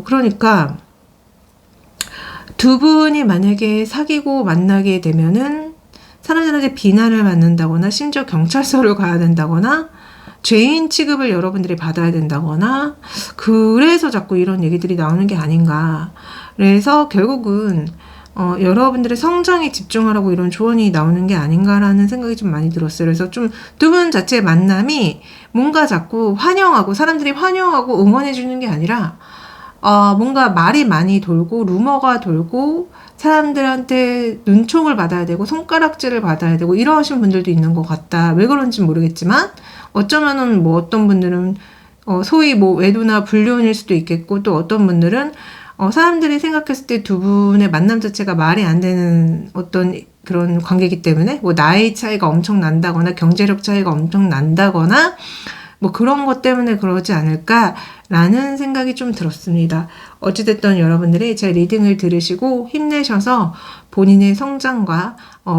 그러니까 두 분이 만약에 사귀고 만나게 되면은 사람들한테 비난을 받는다거나, 심지어 경찰서를 가야 된다거나, 죄인 취급을 여러분들이 받아야 된다거나, 그래서 자꾸 이런 얘기들이 나오는 게 아닌가. 그래서 결국은 여러분들의 성장에 집중하라고 이런 조언이 나오는 게 아닌가라는 생각이 좀 많이 들었어요. 그래서 좀 두 분 자체의 만남이 뭔가 자꾸 환영하고, 사람들이 환영하고 응원해 주는 게 아니라 뭔가 말이 많이 돌고 루머가 돌고 사람들한테 눈총을 받아야 되고 손가락질을 받아야 되고 이러신 분들도 있는 것 같다. 왜 그런지 모르겠지만 어쩌면은 뭐 어떤 분들은 소위 뭐 외도나 불륜일 수도 있겠고, 또 어떤 분들은 사람들이 생각했을 때 두 분의 만남 자체가 말이 안 되는 어떤 그런 관계이기 때문에 뭐 나이 차이가 엄청 난다거나 경제력 차이가 엄청 난다거나 뭐 그런 것 때문에 그러지 않을까라는 생각이 좀 들었습니다. 어찌됐든 여러분들이 제 리딩을 들으시고 힘내셔서 본인의 성장과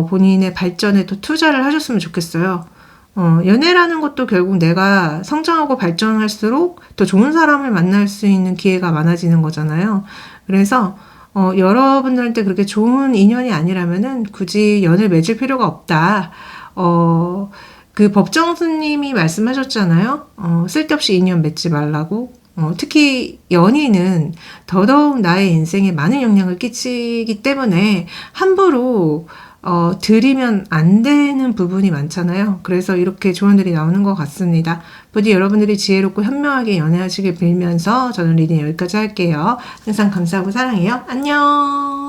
본인의 발전에 또 투자를 하셨으면 좋겠어요. 연애라는 것도 결국 내가 성장하고 발전할수록 더 좋은 사람을 만날 수 있는 기회가 많아지는 거잖아요. 그래서 여러분들한테 그렇게 좋은 인연이 아니라면은 굳이 연을 맺을 필요가 없다. 그 법정스님이 말씀하셨잖아요. 쓸데없이 인연 맺지 말라고. 특히 연인은 더더욱 나의 인생에 많은 영향을 끼치기 때문에 함부로 들이면 안 되는 부분이 많잖아요. 그래서 이렇게 조언들이 나오는 것 같습니다. 부디 여러분들이 지혜롭고 현명하게 연애하시길 빌면서 저는 리딩 여기까지 할게요. 항상 감사하고 사랑해요. 안녕.